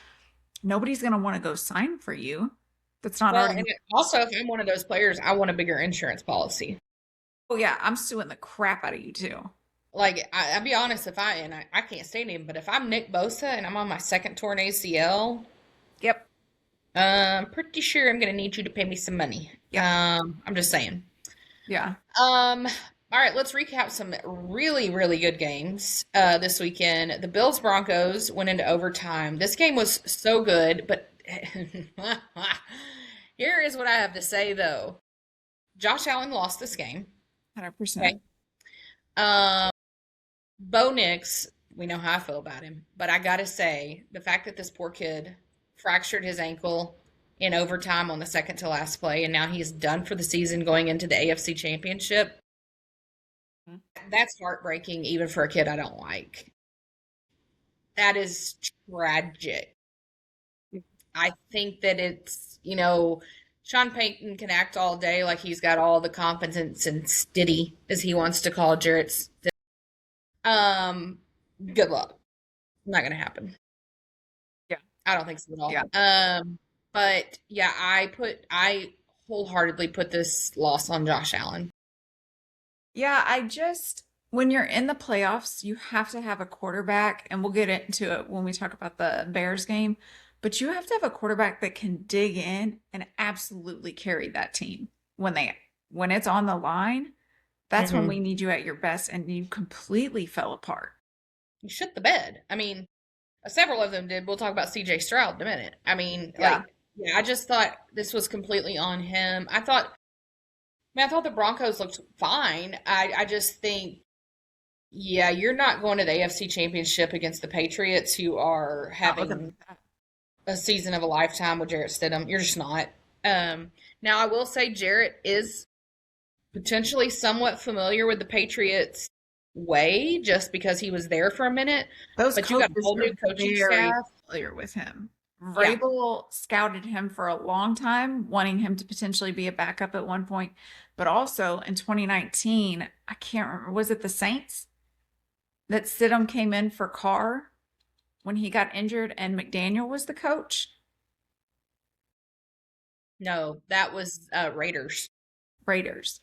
nobody's going to want to go sign for you. That's not
well,
already.
and also if I'm one of those players, I want a bigger insurance policy.
Oh yeah, I'm suing the crap out of you too.
Like I'll be honest, if I can't stand him, but if I'm Nick Bosa and I'm on my second torn ACL,
Yep.
I'm pretty sure I'm gonna need you to pay me some money.
Yep.
I'm just saying.
Yeah.
All right, let's recap some really, really good games this weekend. The Bills Broncos went into overtime. This game was so good, but here is what I have to say though. Josh Allen lost this game.
100%.
Okay. Um, Bo Nix, we know how I feel about him, but I gotta say, the fact that this poor kid fractured his ankle in overtime on the second to last play, and now he's done for the season going into the AFC Championship, that's heartbreaking, even for a kid I don't like. That is tragic. I think that Sean Payton can act all day like he's got all the confidence and stiddy, as he wants to call Jarrett. good luck. Not going to happen.
Yeah.
I don't think so at all.
Yeah.
But yeah, I wholeheartedly put this loss on Josh Allen.
Yeah, when you're in the playoffs, you have to have a quarterback, and we'll get into it when we talk about the Bears game, but you have to have a quarterback that can dig in and absolutely carry that team when it's on the line. That's when we
Hmm.
need you at your best, and you completely fell apart.
You shit the bed. I mean, several of them did. We'll talk about CJ Stroud in a minute. I mean,
Yeah.
yeah, I just thought this was completely on him. I thought the Broncos looked fine. I just think, yeah, you're not going to the AFC Championship against the Patriots, who are
Not looking
having
like that.
a season of a lifetime with Jarrett Stidham. You're just not. Now, I will say Jarrett is potentially somewhat familiar with the Patriots way just because he was there for a minute,
Those
but you got a
coaches
whole
are
new coaching
very
staff.
familiar with him.
Yeah.
Vrabel scouted him for a long time, wanting him to potentially be a backup at one point. But also in 2019, I can't remember, was it the Saints that Stidham came in for Carr when he got injured and McDaniel was the coach?
No, that was Raiders.
Raiders.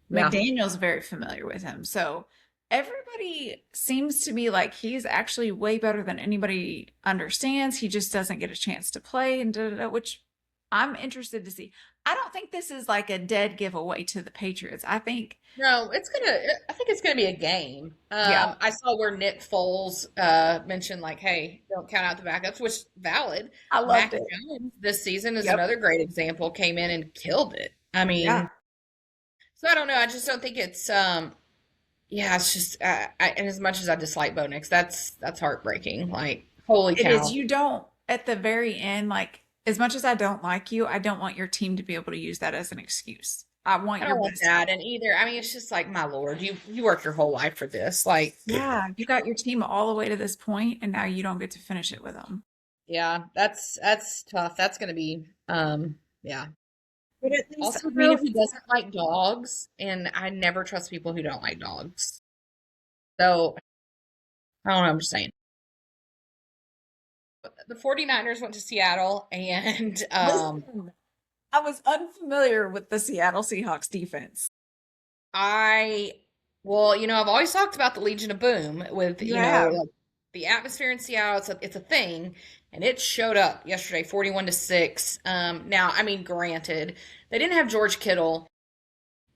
Yeah.
McDaniel's very familiar with him. So everybody seems to be like he's actually way better than anybody understands. He just doesn't get a chance to play and which I'm interested to see. I don't think this is like a dead giveaway to the Patriots. I think,
No, I think it's gonna be a game.
yeah,
I saw where Nick Foles mentioned like, hey, don't count out the backups, which valid.
I loved
Mac
it.
Jones this season is
Yep.
another great example, came in and killed it. I
Yeah.
mean, so I don't know. I just don't think it's yeah, it's just and as much as I dislike Bo Nix, that's heartbreaking. Like, holy
It is.
cow.
You don't, at the very end, like, as much as I don't like you, I don't want your team to be able to use that as an excuse. I want
I
your
don't want
best.
that. And either, I mean, it's just like, my Lord, you work your whole life for this. Like,
Yeah. You got your team all the way to this point, and now you don't get to finish it with them.
yeah, that's tough. That's gonna be yeah.
But at least
Also,
I know
Rita, who doesn't like dogs, and I never trust people who don't like dogs. So I don't know, I'm just saying. The 49ers went to Seattle and
listen, I was unfamiliar with the Seattle Seahawks defense.
I well, I've always talked about the Legion of Boom with,
You have.
like the atmosphere in Seattle. It's a thing, and it showed up yesterday, 41-6. Now, I mean, granted, they didn't have George Kittle.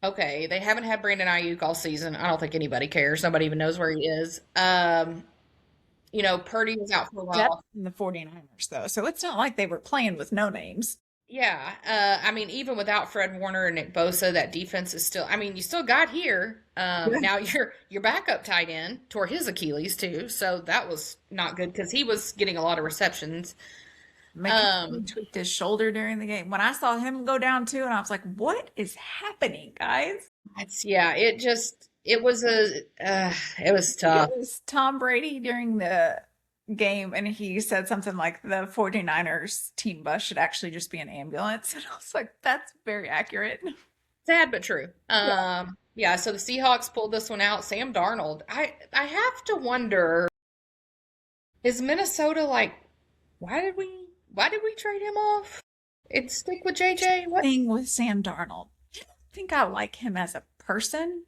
Okay, they haven't had Brandon Ayuk all season. I don't think anybody cares. Nobody even knows where he is. Purdy was out for a
Depth
while.
in the 49ers, though. So it's not like they were playing with no names.
Yeah, I mean, even without Fred Warner and Nick Bosa, that defense is still. I mean, you still got here.
Yeah.
Now your backup tight end tore his Achilles too, so that was not good because he was getting a lot of receptions.
McKinnon
Um,
tweaked his shoulder during the game. When I saw him go down too, and I was like, what is happening, guys?
yeah, it was
I think it
tough.
was Tom Brady during the game, and he said something like the 49ers team bus should actually just be an ambulance. And I was like, that's very accurate.
Sad but true.
Yeah.
Yeah, so the Seahawks pulled this one out. Sam Darnold. I have to wonder, is Minnesota like, why did we trade him off and stick with JJ? What?
Thing with Sam Darnold, I don't think I like him as a person.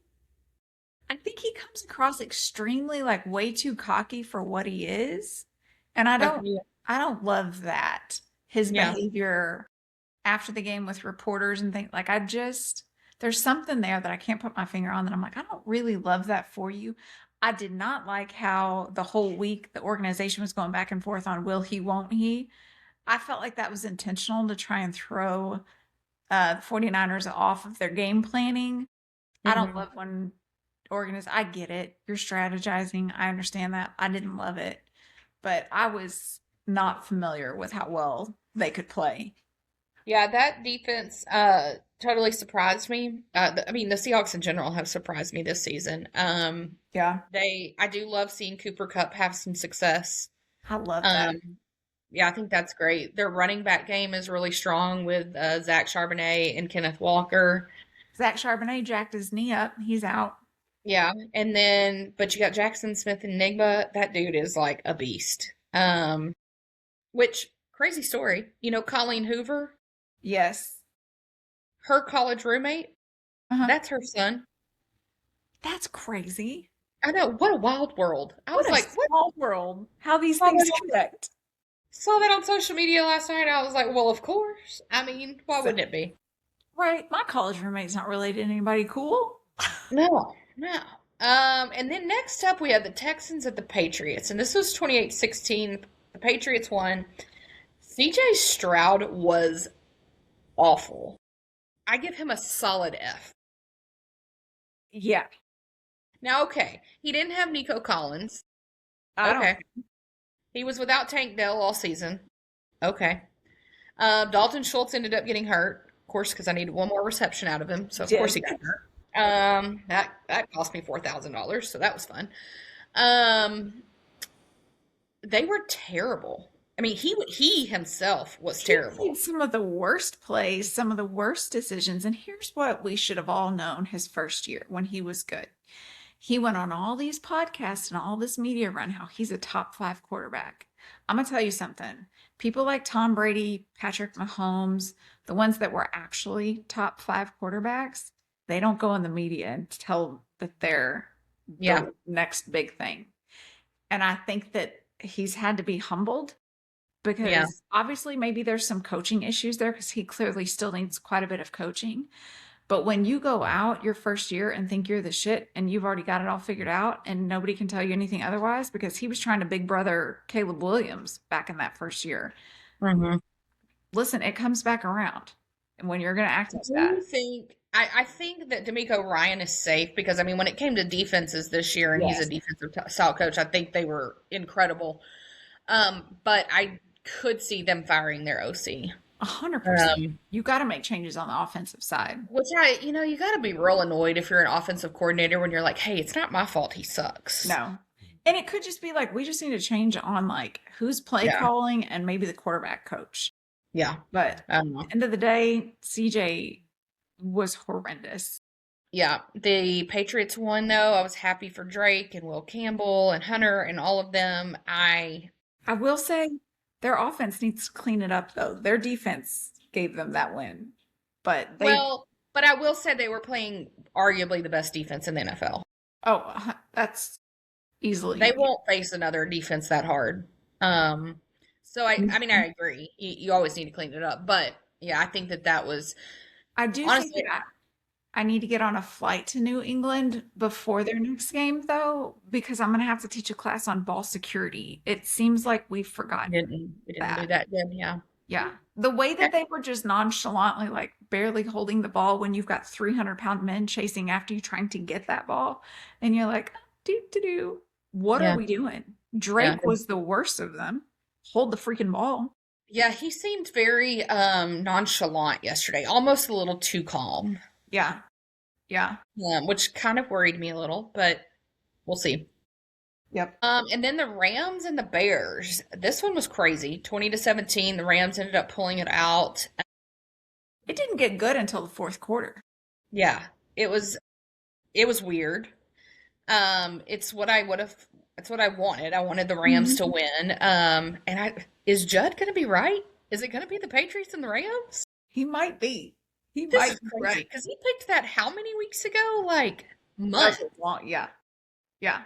I think he comes across extremely like way too cocky for what he is. And
Yeah.
I don't love that. His
Yeah.
behavior after the game with reporters and things like there's something there that I can't put my finger on that I'm like, I don't really love that for you. I did not like how the whole week the organization was going back and forth on will he, won't he. I felt like that was intentional to try and throw the 49ers off of their game planning. I don't
Mhm.
love when I get it. You're strategizing. I understand that. I didn't love it, but I was not familiar with how well they could play.
Yeah, that defense totally surprised me. I mean, the Seahawks in general have surprised me this season.
Yeah,
I do love seeing Cooper Kupp have some success.
I love that.
Um, yeah, I think that's great. Their running back game is really strong with Zach Charbonnet and Kenneth Walker.
Zach Charbonnet jacked his knee up. He's out.
Yeah, and then but you got Jackson Smith and Nigba. That dude is like a beast. Which crazy story. Colleen Hoover,
Yes.
her college roommate,
Uh-huh.
that's her son.
That's crazy.
I know, what a wild world. I
What
was
a
like, what?
small world. How these
Saw
things
that on,
connect.
saw that on social media last night. I was like, well, of course. I mean, why
So,
wouldn't it be?
right. My college roommate's not related to anybody cool.
No, no. And then next up we have the Texans at the Patriots, and this was 28-16. The Patriots won. CJ Stroud was awful. I give him a solid F.
Yeah.
Now, okay, he didn't have Nico Collins.
I don't.
Okay. He was without Tank Dell all season. Okay. Dalton Schultz ended up getting hurt, of course, because I needed one more reception out of him. So of course
Did.
he got hurt. That cost me $4,000, so that was fun. Um, they were terrible. I mean, he himself was
He
terrible.
made some of the worst plays, some of the worst decisions. And here's what we should have all known his first year when he was good. He went on all these podcasts and all this media run how he's a top 5 quarterback. I'm going to tell you something. People like Tom Brady, Patrick Mahomes, the ones that were actually top 5 quarterbacks, they don't go in the media and tell that they're
Yeah,
the next big thing. And I think that he's had to be humbled
yeah.
because obviously maybe there's some coaching issues there because he clearly still needs quite a bit of coaching. But when you go out your first year and think you're the shit and you've already got it all figured out and nobody can tell you anything otherwise, because he was trying to big brother Caleb Williams back in that first year.
Mm-hmm.
Listen, it comes back around. And when you're going to act like
Do
that,
you think? I think that D'Amico Ryan is safe because I mean, when it came to defenses this year, and he's a
yes,
defensive style coach, I think they were incredible. But I could see them firing their OC.
100%.
Um,
You got to make changes on the offensive side.
which you got to be real annoyed if you're an offensive coordinator when you're like, hey, it's not my fault he sucks.
No. And it could just be like, we just need to change on like who's play
Yeah,
calling and maybe the quarterback coach.
yeah.
But at
I don't know.
the end of the day, CJ was horrendous.
Yeah, the Patriots won though. I was happy for Drake and Will Campbell and Hunter and all of them.
I will say their offense needs to clean it up though. Their defense gave them that win. But they
Well, but I will say they were playing arguably the best defense in the NFL.
that's
They
easily.
won't face another defense that hard. Um, so I mean, I agree. You always need to clean it up, but yeah, I think that was
I do think
honestly,
that I need to get on a flight to New England before their next game though, because I'm gonna have to teach a class on ball security. It seems like we've forgotten
we didn't do
that.
that good. Yeah.
Yeah. The way that
Okay.
they were just nonchalantly, like barely holding the ball when you've got 300-pound men chasing after you trying to get that ball. And you're like, do. What are
Yeah.
we doing?
Yeah.
Drake was the worst of them. Hold the freaking ball.
Yeah. He seemed very nonchalant yesterday, almost a little too calm,
Yeah. Yeah.
which kind of worried me a little, but we'll see.
Yep.
And then the Rams and the Bears. This one was crazy. 20-17. The Rams ended up pulling it out.
It didn't get good until the fourth quarter.
Yeah, it was weird. It's what I wanted. I wanted the Rams to
Mhm.
win. And is Judd going to be right? Is it going to be the Patriots and the Rams?
He might be. He
This
might
is
be
crazy
right.
because he picked that how many weeks ago? Like
That's
months.
a long. Yeah. Yeah.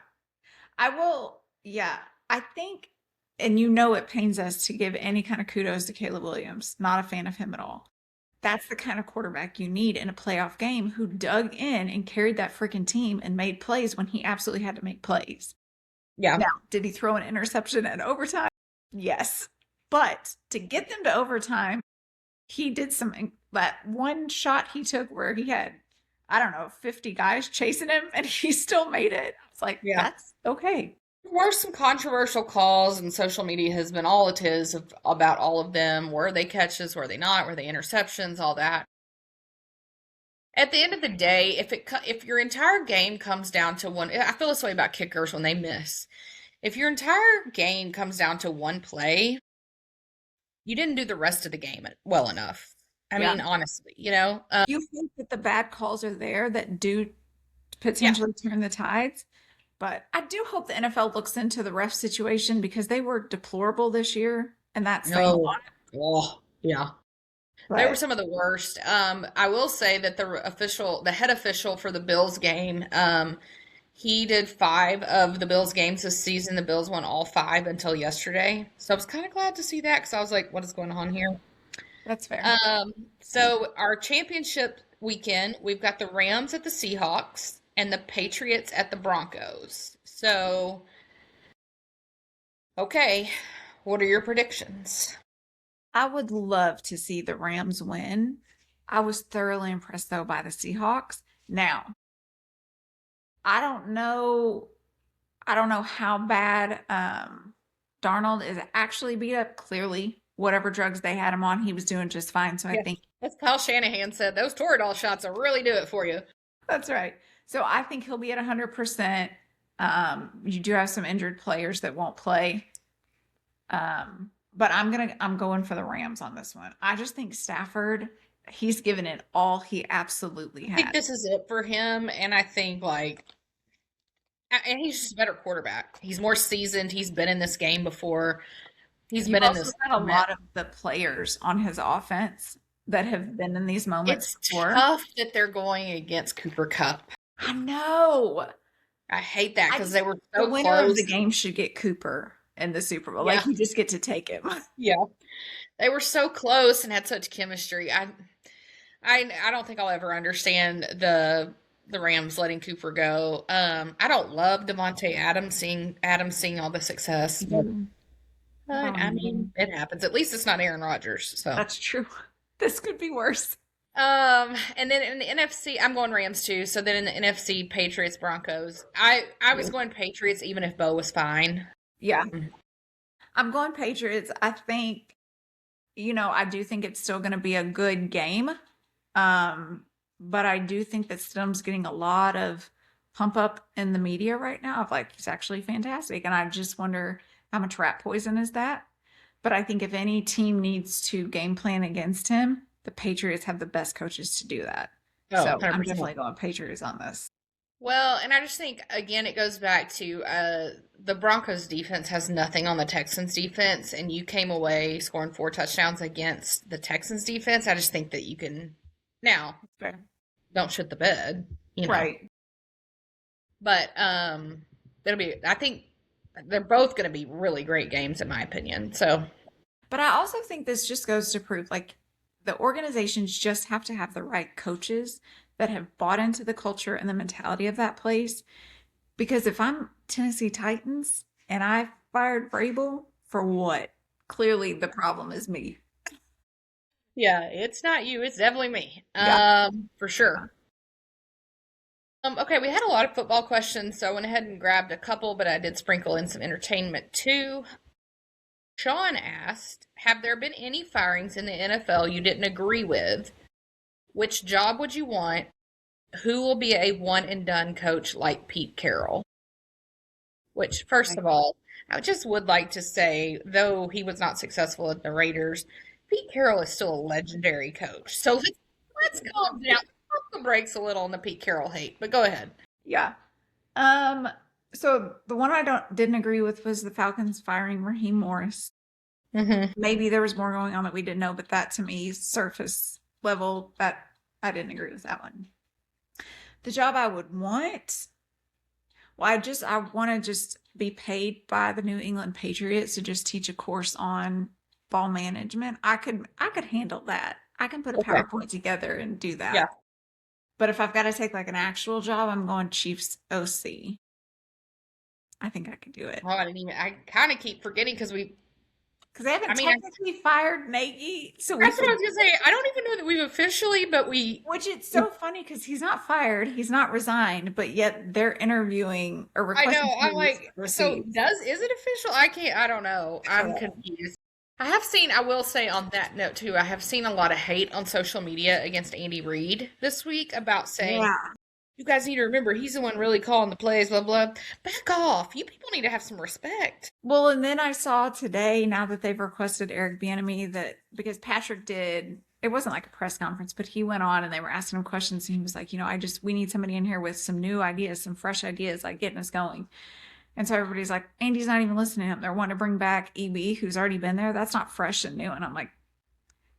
I will. Yeah. I think, and it pains us to give any kind of kudos to Caleb Williams. Not a fan of him at all. That's the kind of quarterback you need in a playoff game who dug in and carried that freaking team and made plays when he absolutely had to make plays.
Yeah,
Now, did he throw an interception at overtime? Yes. But to get them to overtime, he did something. That one shot he took where he had, I don't know, 50 guys chasing him and he still made it. It's like,
yeah.
that's okay.
There were some controversial calls, and social media has been all it is about all of them. Were they catches? Were they not? Were they interceptions? All that. At the end of the day, if your entire game comes down to one, I feel this way about kickers when they miss. If your entire game comes down to one play, you didn't do the rest of the game well enough. I
Yeah.
mean, honestly,
You think that the bad calls are there that do
Yeah.
potentially turn the tides. But I do hope the NFL looks into the ref situation because they were deplorable this year, and that's saying a
No.
lot.
Oh, yeah. They were
But
some of the worst. I will say that the head official for the Bills game, he did 5 of the Bills games this season. The Bills won all 5 until yesterday. So I was kind of glad to see that because I was like, what is going on here?
that's fair.
Um, so our championship weekend, we've got the Rams at the Seahawks and the Patriots at the Broncos. So, okay, what are your predictions?
I would love to see the Rams win. I was thoroughly impressed though by the Seahawks. Now, I don't know how bad Darnold is actually beat up. Clearly, whatever drugs they had him on, he was doing just fine. So I
Yes,
think
as Kyle Shanahan said, those Toradol shots will really do it for you.
that's right. So I think he'll be at 100%. You do have some injured players that won't play. But I'm going for the Rams on this one. I just think Stafford, he's given it all he absolutely
I think
had.
this is it for him, and I think and he's just a better quarterback. He's more seasoned. He's been in this game before. He's
You've
been in
also
this
got a
tournament.
lot of the players on his offense that have been in these moments
It's
before.
tough that they're going against Cooper Cup.
I know.
I hate that
I
because
just
they were
the
so
winner of
close.
the game should get Cooper in the Super Bowl.
Yeah,
Like you just get to take him.
yeah. They were so close and had such chemistry. I don't think I'll ever understand the Rams letting Cooper go. I don't love Devontae Adams seeing all the success, but I mean it happens. At least it's not Aaron Rodgers. So
That's true. This could be worse.
and then in the NFC, I'm going Rams too. So then in the NFC, Patriots Broncos. I was going Patriots even if Bo was fine.
Yeah. I'm going Patriots. I think, I do think it's still going to be a good game. But I do think that Stidham's getting a lot of pump up in the media right now of like, he's actually fantastic. And I just wonder how much rat poison is that? But I think if any team needs to game plan against him, the Patriots have the best coaches to do that.
Oh,
So I'm
100%.
definitely going Patriots on this.
Well, and I just think again it goes back to the Broncos defense has nothing on the Texans defense, and you came away scoring 4 touchdowns against the Texans defense. I just think that you can now
Fair.
don't shit the bed,
Right.
But I think they're both going to be really great games in my opinion. So
But I also think this just goes to prove like the organizations just have to have the right coaches that have bought into the culture and the mentality of that place. Because if I'm Tennessee Titans and I fired Vrabel for what? Clearly the problem is me.
yeah, it's not you, it's definitely me.
Yeah.
For sure. Okay, we had a lot of football questions, so I went ahead and grabbed a couple, but I did sprinkle in some entertainment too. Sean asked, have there been any firings in the NFL you didn't agree with? Which job would you want? Who will be a one and done coach like Pete Carroll? Which, first of all, I just would like to say, though he was not successful at the Raiders, Pete Carroll is still a legendary coach. So let's calm down. Pump the brakes a little on the Pete Carroll hate, but go ahead.
Yeah. Um, so the one I didn't agree with was the Falcons firing Raheem Morris.
Mm-hmm.
Maybe there was more going on that we didn't know, but that to me, surface level, that I didn't agree with that one. The job I would want, well, I want to just be paid by the New England Patriots to just teach a course on ball management. I could handle that. I can put a
Okay.
PowerPoint together and do that.
Yeah.
But if I've got to take like an actual job, I'm going Chiefs OC. I think I could do it.
Oh, I kind of keep forgetting because
Because they haven't
I mean,
technically fired Nagy. So
that's what I was going to say. I don't even know that we've officially, but
which it's so funny because he's not fired, he's not resigned, but yet they're interviewing or
I
requesting.
know. I'm like, so
receive.
is it official? I don't know. I'm confused. I will say on that note too, I have seen a lot of hate on social media against Andy Reid this week about saying,
Yeah.
you guys need to remember he's the one really calling the plays, blah, blah. Back off. You people need to have some respect.
Well, and then I saw today, now that they've requested Eric Bieniemy, that because Patrick did it wasn't like a press conference, but he went on and they were asking him questions and he was like, we need somebody in here with some new ideas, some fresh ideas, like getting us going. And so everybody's like, Andy's not even listening to him. They're wanting to bring back EB, who's already been there. That's not fresh and new. And I'm like,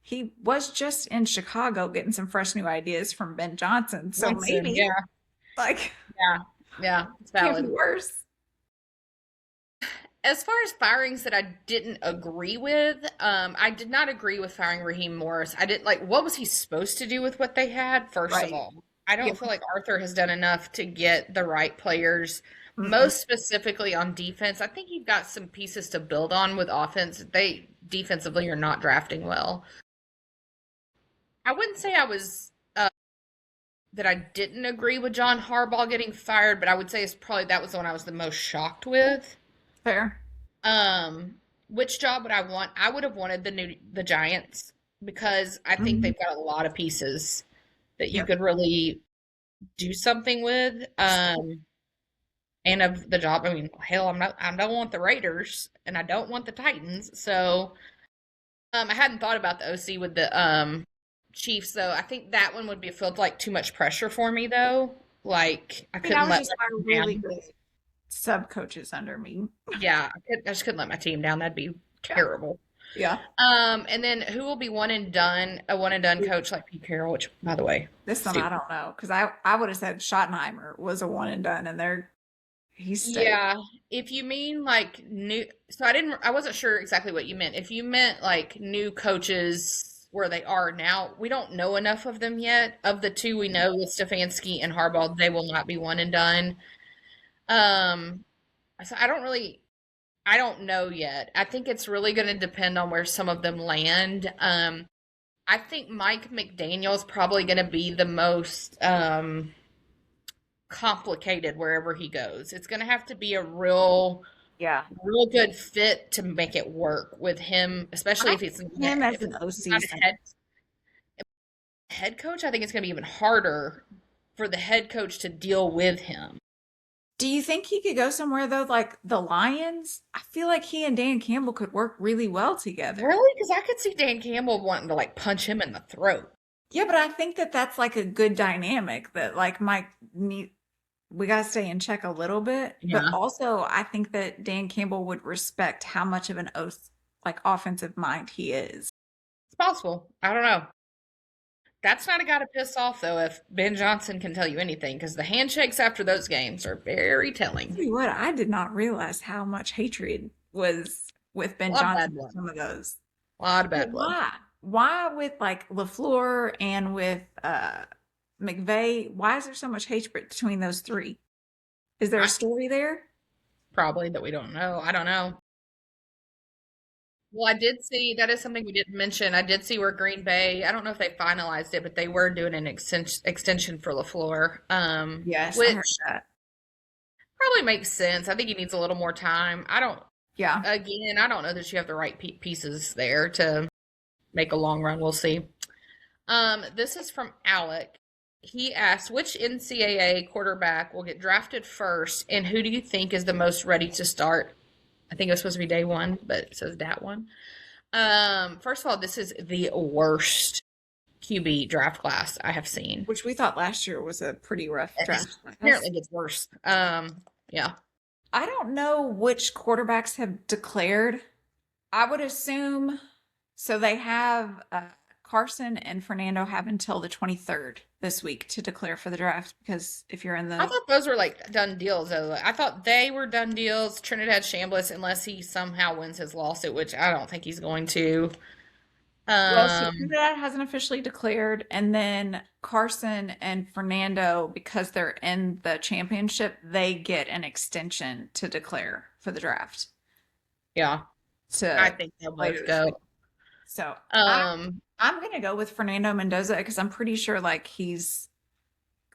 he was just in Chicago getting some fresh new ideas from Ben Johnson. So
Johnson,
maybe,
yeah,
like,
yeah, yeah, it's
can't be
valid.
worse.
As far as firings that I didn't agree with, I did not agree with firing Raheem Morris. I didn't like what was he supposed to do with what they had, first of
Right.
all. I
Yeah.
don't feel like Arthur has done enough to get the right players,
Mm-mm.
most specifically on defense. I think you've got some pieces to build on with offense. They defensively are not drafting well. I wouldn't say I was that I didn't agree with John Harbaugh getting fired, but I would say it's probably that was the one I was the most shocked with.
Fair.
Um, which job would I want? I would have wanted the Giants because I think
Mhm.
they've got a lot of pieces that you
Yep.
could really do something with. And of the job, I mean, hell, I don't want the Raiders and I don't want the Titans. So, I hadn't thought about the OC with the Chiefs though. I think that one would be felt like too much pressure for me though. Like I
I mean, I
couldn't
would
let
just
my
hire
team
really
down.
good sub coaches under me.
Yeah, I just couldn't let my team down. That'd be
Yeah.
terrible.
Yeah.
And then who will be one and done? A one and done coach like Pete Carroll, which, by the way,
This one I
stupid.
don't know because I would have said Schottenheimer was a one and done, and he stayed.
Yeah, if you mean like new, so I wasn't sure exactly what you meant. If you meant like new coaches where they are now, we don't know enough of them yet. Of the two we know with Stefanski and Harbaugh, they will not be one and done. Um, so I don't know yet. I think it's really going to depend on where some of them land. I think Mike McDaniel's probably going to be the most complicated wherever he goes. It's going to have to be a
Yeah.
real good fit to make it work with him, especially
I
if it's
see him as
if
an
it's
OC
not a
center.
head coach. I think it's going to be even harder for the head coach to deal with him.
Do you think he could go somewhere though, like the Lions? I feel like he and Dan Campbell could work really well together.
Really? Because I could see Dan Campbell wanting to like punch him in the throat.
Yeah, but I think that that's like a good dynamic that like Mike need. We got to stay in check a little bit, but
Yeah,
also I think that Dan Campbell would respect how much of an like offensive mind he is.
it's possible. I don't know. That's not a guy to piss off though. If Ben Johnson can tell you anything, because the handshakes after those games are very
Tell
telling.
you what, I did not realize how much hatred was with
A
Ben
lot of bad
Johnson for
blood.
some of those.
A lot of
But
bad blood.
why? Why with like LaFleur and with McVay? Why is there so much hatred between those three? Is there a
I,
story there?
probably that we don't know. I don't know. Well, I did see that is something we didn't mention. I did see where Green Bay, I don't know if they finalized it, but they were doing an extension for LaFleur,
Yes, I heard
which
that.
probably makes sense. I think he needs a little more time.
Yeah.
Again, I don't know that you have the right pieces there to make a long run. We'll see. This is from Alec. He asked, which NCAA quarterback will get drafted first, and who do you think is the most ready to start? I think it was supposed to be day one, but it says that one. First of all, this is the worst QB draft class I have seen.
Which we thought last year was a pretty rough draft class.
Apparently gets worse. Yeah.
I don't know which quarterbacks have declared. I would assume so. They have Carson and Fernando have until the 23rd this week to declare for the draft because if you're in
I
the
thought those were like done deals though. I thought they were done deals. Trinidad Chambliss, unless he somehow wins his lawsuit, which I don't think he's going to.
well, so
Um,
Trinidad hasn't officially declared, and then Carson and Fernando, because they're in the championship, they get an extension to declare for the draft
yeah, I
to
think they'll
later
both
this week.
go.
So
Um,
I'm gonna go with Fernando Mendoza because I'm pretty sure like he's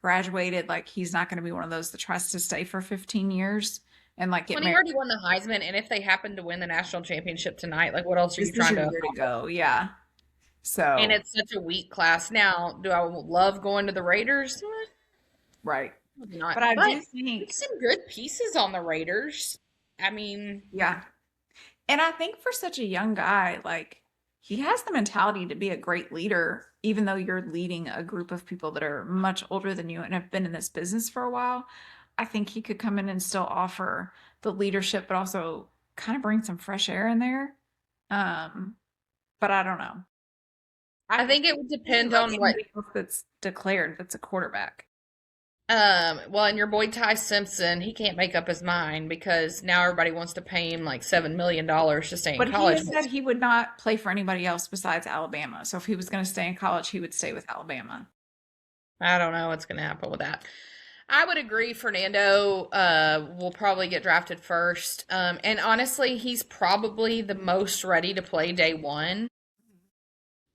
graduated, like he's not gonna be one of those that tries to stay for 15 years and like get
when he
married.
already won the Heisman, and if they happen to win the national championship tonight, like what else are
This
you
is
trying
your
to
year to
accomplish?
go. Yeah.
And
So
it's such a weak class. Now, do I love going to the Raiders?
right.
Maybe not,
But I
but
do
there's
think,
some good pieces on the Raiders. I mean,
yeah. And I think for such a young guy, like he has the mentality to be a great leader, even though you're leading a group of people that are much older than you and have been in this business for a while. I think he could come in and still offer the leadership, but also kind of bring some fresh air in there. Um, but I don't know.
I
I
think it would
really
depend
like
on what
anybody else that's declared that's a quarterback.
well, and your boy Ty Simpson, he can't make up his mind because now everybody wants to pay him like $7 million to stay in
But he
college.
has said he would not play for anybody else besides Alabama. So if he was going to stay in college, he would stay with Alabama.
I don't know what's going to happen with that. I would agree Fernando will probably get drafted first. And honestly, he's probably the most ready to play day one.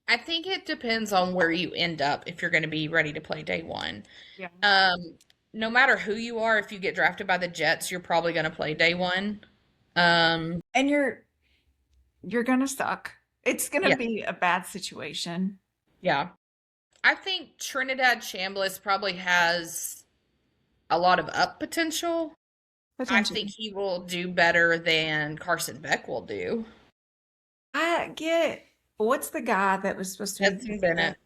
I think it depends on where you end up if you're going to be ready to play day one.
Yeah.
No matter who you are, if you get drafted by the Jets, you're probably going to play day one. Um,
And you're going to suck. It's going to
yeah,
be a bad situation.
yeah. I think Trinidad Chambliss probably has a lot of up potential. I think
Potentially.
he will do better than Carson Beck will do.
I get what's the guy that was supposed to be
Stetson Bennett.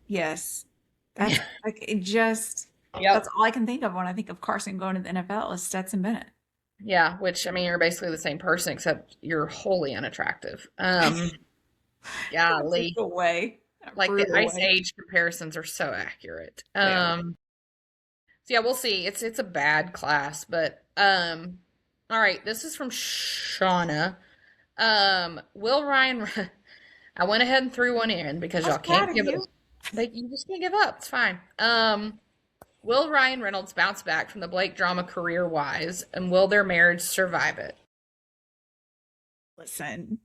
yes. That's like it just that's
Yep.
all I can think of when I think of Carson going to the NFL is Stetson Bennett.
Yeah, which I mean, you're basically the same person except you're wholly unattractive.
In a
Golly,
brutal way. A
like the
brutal
Ice
way.
Age comparisons are so accurate.
They are.
So yeah, we'll see. It's a bad class, but all right. This is from Shauna. Will Ryan? I went ahead and threw one in because
I was
y'all
proud
can't
of
give
you.
it. Like you just can't give up. It's fine. Will Ryan Reynolds bounce back from the Blake drama career-wise, and will their marriage survive it?
Listen,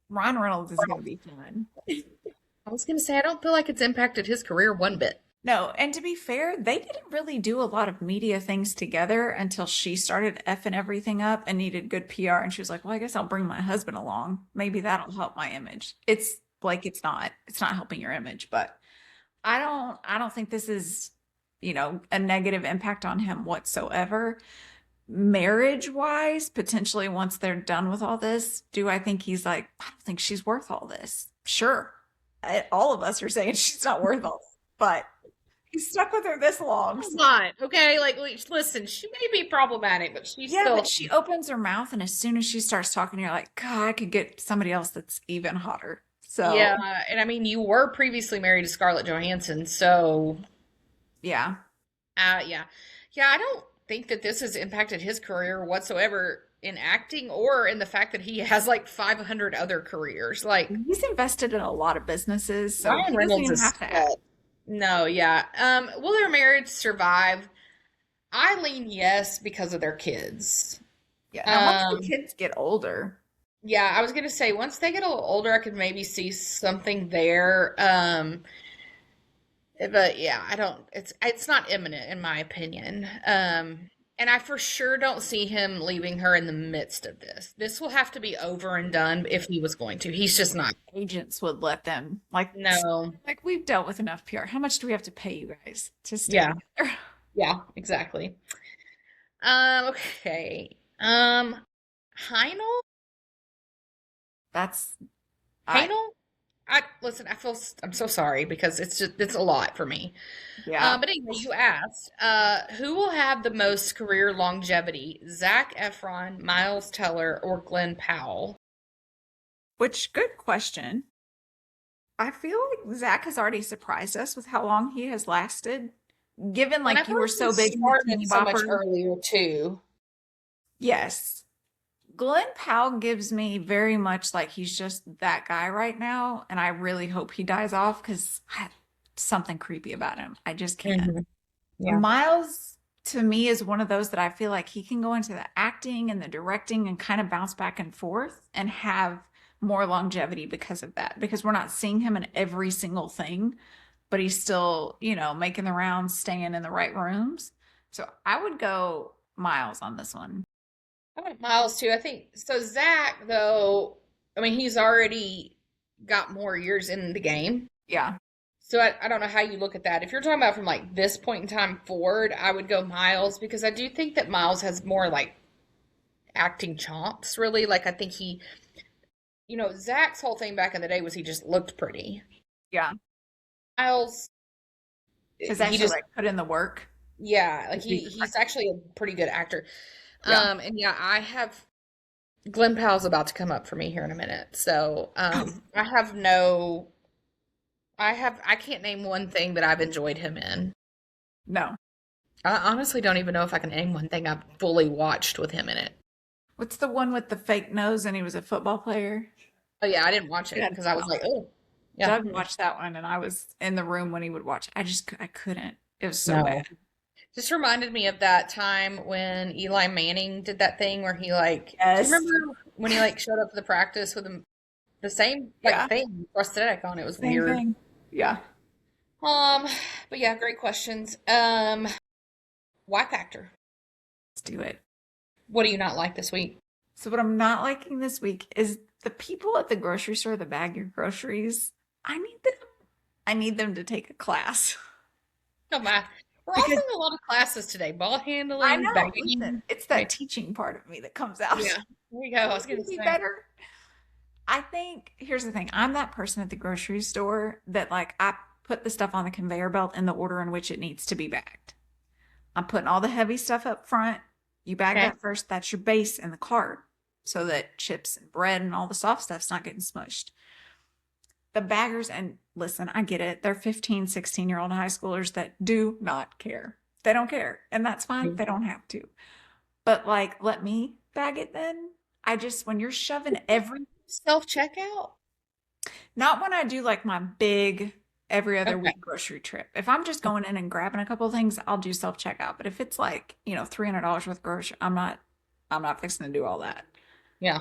Ron Reynolds is going to be fun.
I was gonna say I don't feel like it's impacted his career one bit.
No, and to be fair, they didn't really do a lot of media things together until she started effing everything up and needed good PR. And she was like, well, I guess I'll bring my husband along. Maybe that'll help my image. It's like it's not helping your image, but I don't think this is, a negative impact on him whatsoever. Marriage wise, potentially once they're done with all this, do I think he's like, I don't think she's worth all this. Sure. All of us are saying she's not worth all this, but he's stuck with her this long.
Come on, okay? Like, listen, she may be problematic, but she's
Yeah,
still.
but she opens her mouth, and as soon as she starts talking, you're like, God, I could get somebody else that's even hotter.
Yeah,
So,
and I mean, you were previously married to Scarlett Johansson, so
yeah.
yeah, yeah. I don't think that this has impacted his career whatsoever in acting or in the fact that he has like 500 other careers. Like
He's invested in a lot of businesses, so
Ryan
he doesn't
Reynolds
even
is
have to act.
no, yeah. Will their marriage survive? I lean yes because of their kids.
Yeah. Now, once the
Um,
kids get older,
yeah, I was gonna say once they get a little older, I could maybe see something there. But yeah, I don't. It's not imminent in my opinion. And I for sure don't see him leaving her in the midst of this. This will have to be over and done if he was going to. He's just not.
agents would let them,
No.
like we've dealt with enough PR. How much do we have to pay you guys to stay
Yeah.
together?
Yeah. Exactly. Okay. Heinel.
That's, I,
Heinel. I listen. I'm so sorry because it's a lot for me.
yeah.
But anyway, you asked, who will have the most career longevity? Zac Efron, Miles Teller, or Glenn Powell?
Which, good question. I feel like Zach has already surprised us with how long he has lasted. Given
And I
like
feel
you were
like he
so big in the
started
teeny
so much
bopper.
earlier too.
Yes. Glenn Powell gives me very much like he's just that guy right now. And I really hope he dies off because I have something creepy about him. I just can't.
Mhm. Yeah.
Miles to me is one of those that I feel like he can go into the acting and the directing and kind of bounce back and forth and have more longevity because of that. Because we're not seeing him in every single thing, but he's still, making the rounds, staying in the right rooms. So I would go Miles on this one.
I went Miles too. I think so. Zach, though, I mean, he's already got more years in the game.
Yeah.
So I don't know how you look at that. If you're talking about from like this point in time forward, I would go Miles because I do think that Miles has more like acting chops, really. Like I think Zach's whole thing back in the day was he just looked pretty.
Yeah.
Miles,
Has
he
actually
just,
like put in the work
yeah, like
to be
he's actually a pretty good actor.
yeah.
And yeah, I have Glenn Powell's about to come up for me here in a minute. So, I can't name one thing that I've enjoyed him in.
No.
I honestly don't even know if I can name one thing I've fully watched with him in it.
What's the one with the fake nose and he was a football player?
Oh yeah, I didn't watch it
Yeah.
because I was like, oh, yeah,
Doug watched that one and I was in the room when he would watch it. I couldn't. It was so
no.
bad.
Just reminded me of that time when Eli Manning did that thing where he do you
Yes.
remember when he showed up for the practice with the same
Yeah.
thing prosthetic on? It was
Same
weird.
thing. Yeah.
Um, but yeah, great questions. Y Factor.
Let's do it.
What do you not like this week?
So what I'm not liking this week is the people at the grocery store that bag your groceries. I need them to take a class.
Oh my, we're
Because
offering a lot of classes today. Ball
I
handling,
know, listen,
bagging.
it's that teaching part of me that comes out.
Yeah, there you go. I was
Can
gonna
be
say.
better. I think here's the thing. I'm that person at the grocery store that like I put the stuff on the conveyor belt in the order in which it needs to be bagged. I'm putting all the heavy stuff up front. You bag
Okay.
that first. That's your base in the cart so that chips and bread and all the soft stuff's not getting smushed. The baggers, and listen, I get it. They're 15, 16-year-old high schoolers that do not care. They don't care. And that's fine. They don't have to. But like, let me bag it then. When you're shoving
Self checkout?
not when I do like my big every other
Okay.
week grocery trip. If I'm just going in and grabbing a couple of things, I'll do self checkout. But if it's like, $300 worth of grocery, I'm not fixing to do all that.
Yeah,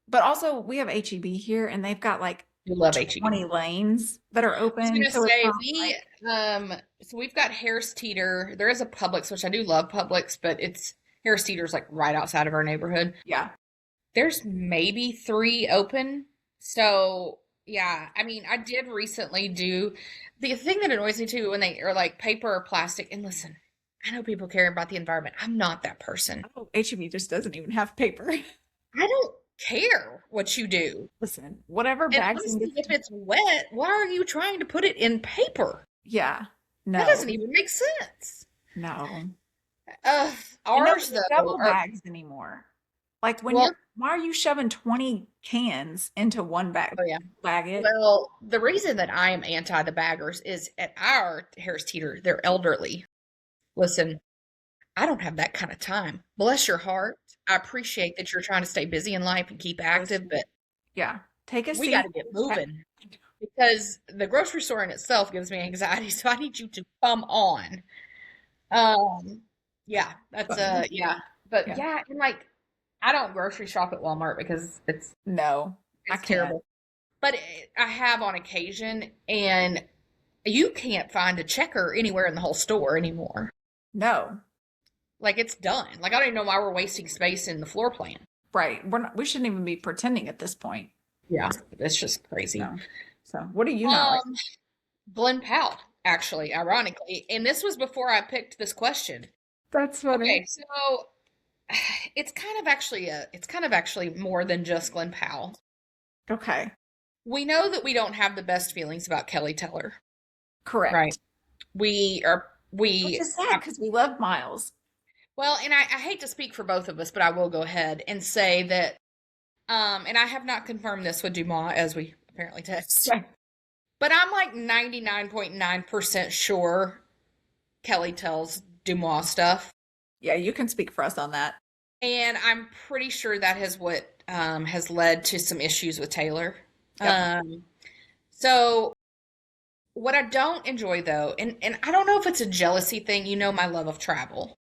But also we have HEB here and they've got like
we love HEB.
20 lanes that are
I was
open.
gonna
So it's
say
not like,
so we've got Harris Teeter. There is a Publix, which I do love Publix, but it's Harris Teeter's like right outside of our neighborhood.
yeah,
There's maybe three open. So yeah, I mean, I did recently do the thing that annoys me too when they are like paper or plastic. And listen, I know people care about the environment. I'm not that person.
oh, HEB just doesn't even have paper.
I don't care what you do.
Listen, whatever
And
bags
honestly, if it's wet, why are you trying to put it in paper?
yeah,
That
no,
doesn't even make sense.
no.
Uh,
And
ours
nobody
though
double
are
bags anymore. Like
well,
why are you shoving 20 cans into one bag?
oh yeah.
Bag it.
Well, the reason that I am anti the baggers is at our Harris Teeter, they're elderly. Listen, I don't have that kind of time. Bless your heart. I appreciate that you're trying to stay busy in life and keep active,
Listen,
but
yeah. Take a
we got
seat.
to get moving because the grocery store in itself gives me anxiety. So I need you to come on. Um, yeah, that's yeah, but
Yeah.
yeah, and I don't grocery shop at Walmart because
No, I
it's
can't.
terrible. But I have on occasion, and you can't find a checker anywhere in the whole store anymore.
No.
Like it's done. Like I don't even know why we're wasting space in the floor plan.
Right. We shouldn't even be pretending at this point.
Yeah, it's just crazy.
No. So what do you not like?
Glenn Powell, actually, ironically, and this was before I picked this question.
That's
Okay,
funny.
so it's kind of actually more than just Glenn Powell.
Okay.
We know that we don't have the best feelings about Kelly Teller, right?
Correct.
We are
Which
we
is sad because we love Miles.
well, and I hate to speak for both of us, but I will go ahead and say that and I have not confirmed this with Dumas as we apparently text,
Yeah.
but I'm like 99.9% sure Kelly tells Dumas stuff.
Yeah, you can speak for us on that.
And I'm pretty sure that has led to some issues with Taylor.
Yep.
So what I don't enjoy though, and I don't know if it's a jealousy thing, my love of travel.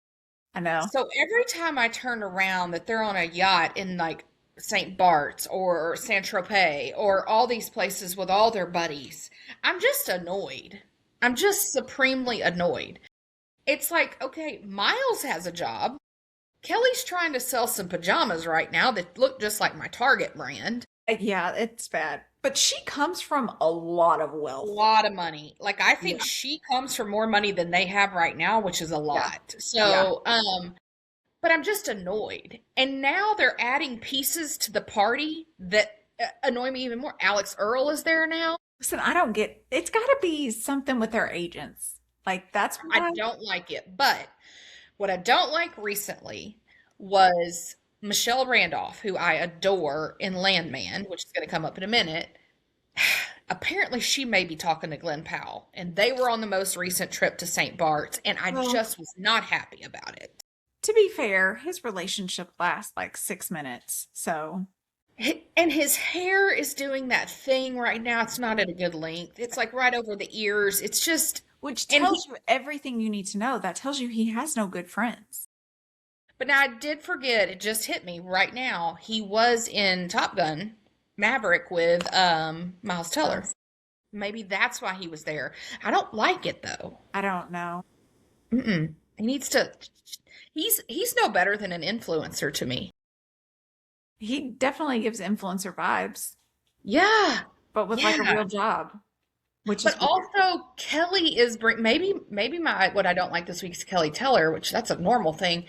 I know.
So every time I turn around that they're on a yacht in like St. Bart's or Saint Tropez or all these places with all their buddies, I'm just annoyed. I'm just supremely annoyed. It's like, okay, Miles has a job. Kelly's trying to sell some pajamas right now that look just like my Target brand.
Yeah, it's bad. But she comes from a lot of
A
wealth.
lot of money. Like I think
Yeah.
she comes from more money than they have right now, which is a
Yeah.
lot.
Yeah.
So, but I'm just annoyed. And now they're adding pieces to the party that annoy me even more. Alex Earl is there now.
Listen, I don't get it's got to be something with their agents. Like that's
I
why.
don't like it. But what I don't like recently was Michelle Randolph, who I adore in Landman, which is going to come up in a minute. Apparently, she may be talking to Glenn Powell, and they were on the most recent trip to St. Bart's, and I
Well,
just was not happy about it.
to be fair, his relationship lasts like 6 minutes. So,
And his hair is doing that thing right now. It's not at a good length. It's like right over the ears. It's just,
which
and he,
tells you everything you need to know. That tells you he has no good friends.
but now I did forget, it just hit me right now. He was in Top Gun Maverick with Miles Teller. Maybe that's why he was there. I don't like it though.
I don't know.
Mm-mm. He needs to, he's no better than an influencer to me.
He definitely gives influencer vibes,
Yeah.
but with like a
Yeah.
real job, which is
But
weird.
also Kelly is maybe my what I don't like this week is Kelly Teller, which that's a normal thing.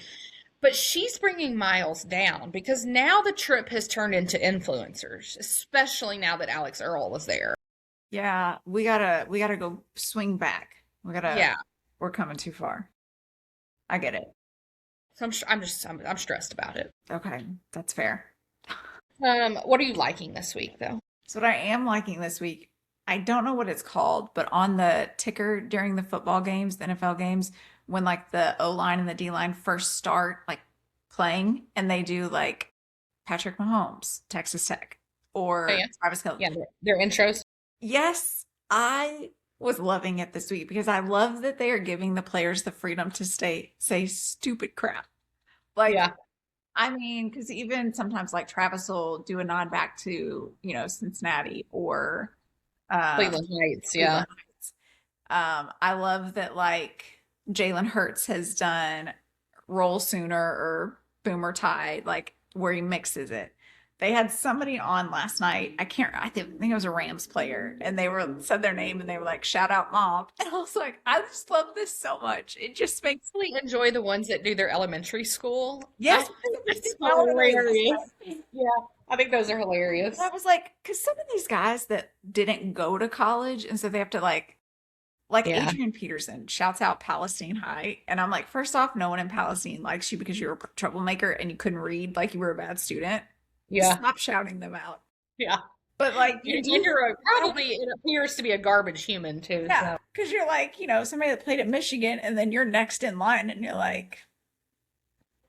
But she's bringing Miles down because now the trip has turned into influencers, especially now that Alex Earl was there.
Yeah, we gotta go swing back.
Yeah.
We're coming too far. I get it.
So I'm stressed about it.
Okay, that's fair.
What are you liking this week though?
So what I am liking this week, I don't know what it's called, but on the ticker during the football games, the NFL games, when like the O line and the D line first start like playing, and they do like Patrick Mahomes, Texas Tech,
Oh
or
yeah.
Travis Kelce.
Yeah, their intros.
Yes, I was loving it this week because I love that they are giving the players the freedom to say stupid crap. Like,
Yeah.
I mean, because even sometimes like Travis will do a nod back to, Cincinnati or
Cleveland Heights, yeah.
Cleveland Heights. I love that like Jalen Hurts has done Roll Sooner or Boomer Tide, like where he mixes it. They had somebody on last night. I think it was a Rams player, and they were said their name and they were like, shout out mom. And I was like, I just love this so much. It just makes
Really enjoy the ones that do their elementary school.
yes,
I think
it's
it's hilarious. Yeah, I think those are hilarious.
And I was like, because some of these guys that didn't go to college, and so they have to like
Yeah.
Adrian Peterson shouts out Palestine High. And I'm like, first off, no one in Palestine likes you because you're a troublemaker and you couldn't read, like you were a bad student.
Yeah.
Stop shouting them out.
Yeah.
But like,
And you're probably, it appears to be a garbage human too.
yeah,
So
because you're like, somebody that played at Michigan, and then you're next in line, and you're like,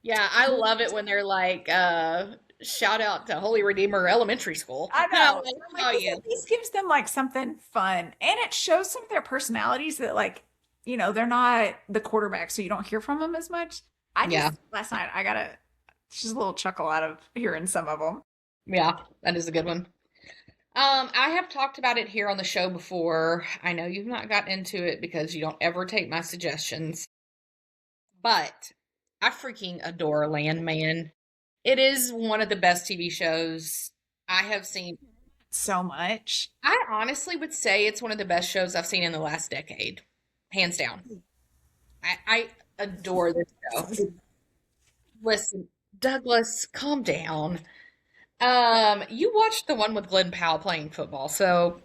yeah, I love it when they're like, shout out to Holy Redeemer Elementary School.
I know.
Like,
I'm
oh
like, this
yeah.
at least gives them like something fun, and it shows some of their personalities that like, they're not the quarterback, so you don't hear from them as much. I
Yeah.
just last night I got just a little chuckle out of hearing some of them.
Yeah, that is a good one. I have talked about it here on the show before. I know you've not gotten into it because you don't ever take my suggestions, but I freaking adore Landman. It is one of the best TV shows I have seen.
So much.
I honestly would say it's one of the best shows I've seen in the last decade, hands down. I adore this show. Listen, Douglas, calm down. You watched the one with Glenn Powell playing football, so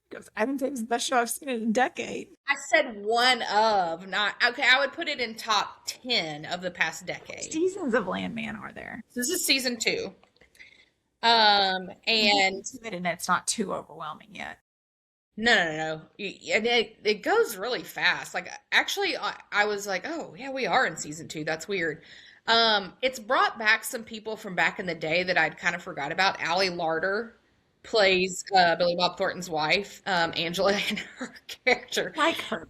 Because I think it's the best show I've seen in a decade.
I said one of, not okay. I would put it in top 10 of the past decade.
Seasons of Landman are there.
This is season 2. And
And it's not too overwhelming yet.
no. And it goes really fast. Like, actually, I was like, oh, yeah, we are in season 2. That's weird. It's brought back some people from back in the day that I'd kind of forgot about. Allie Larder plays Billy Bob Thornton's wife, Angela, and her character.
Like her.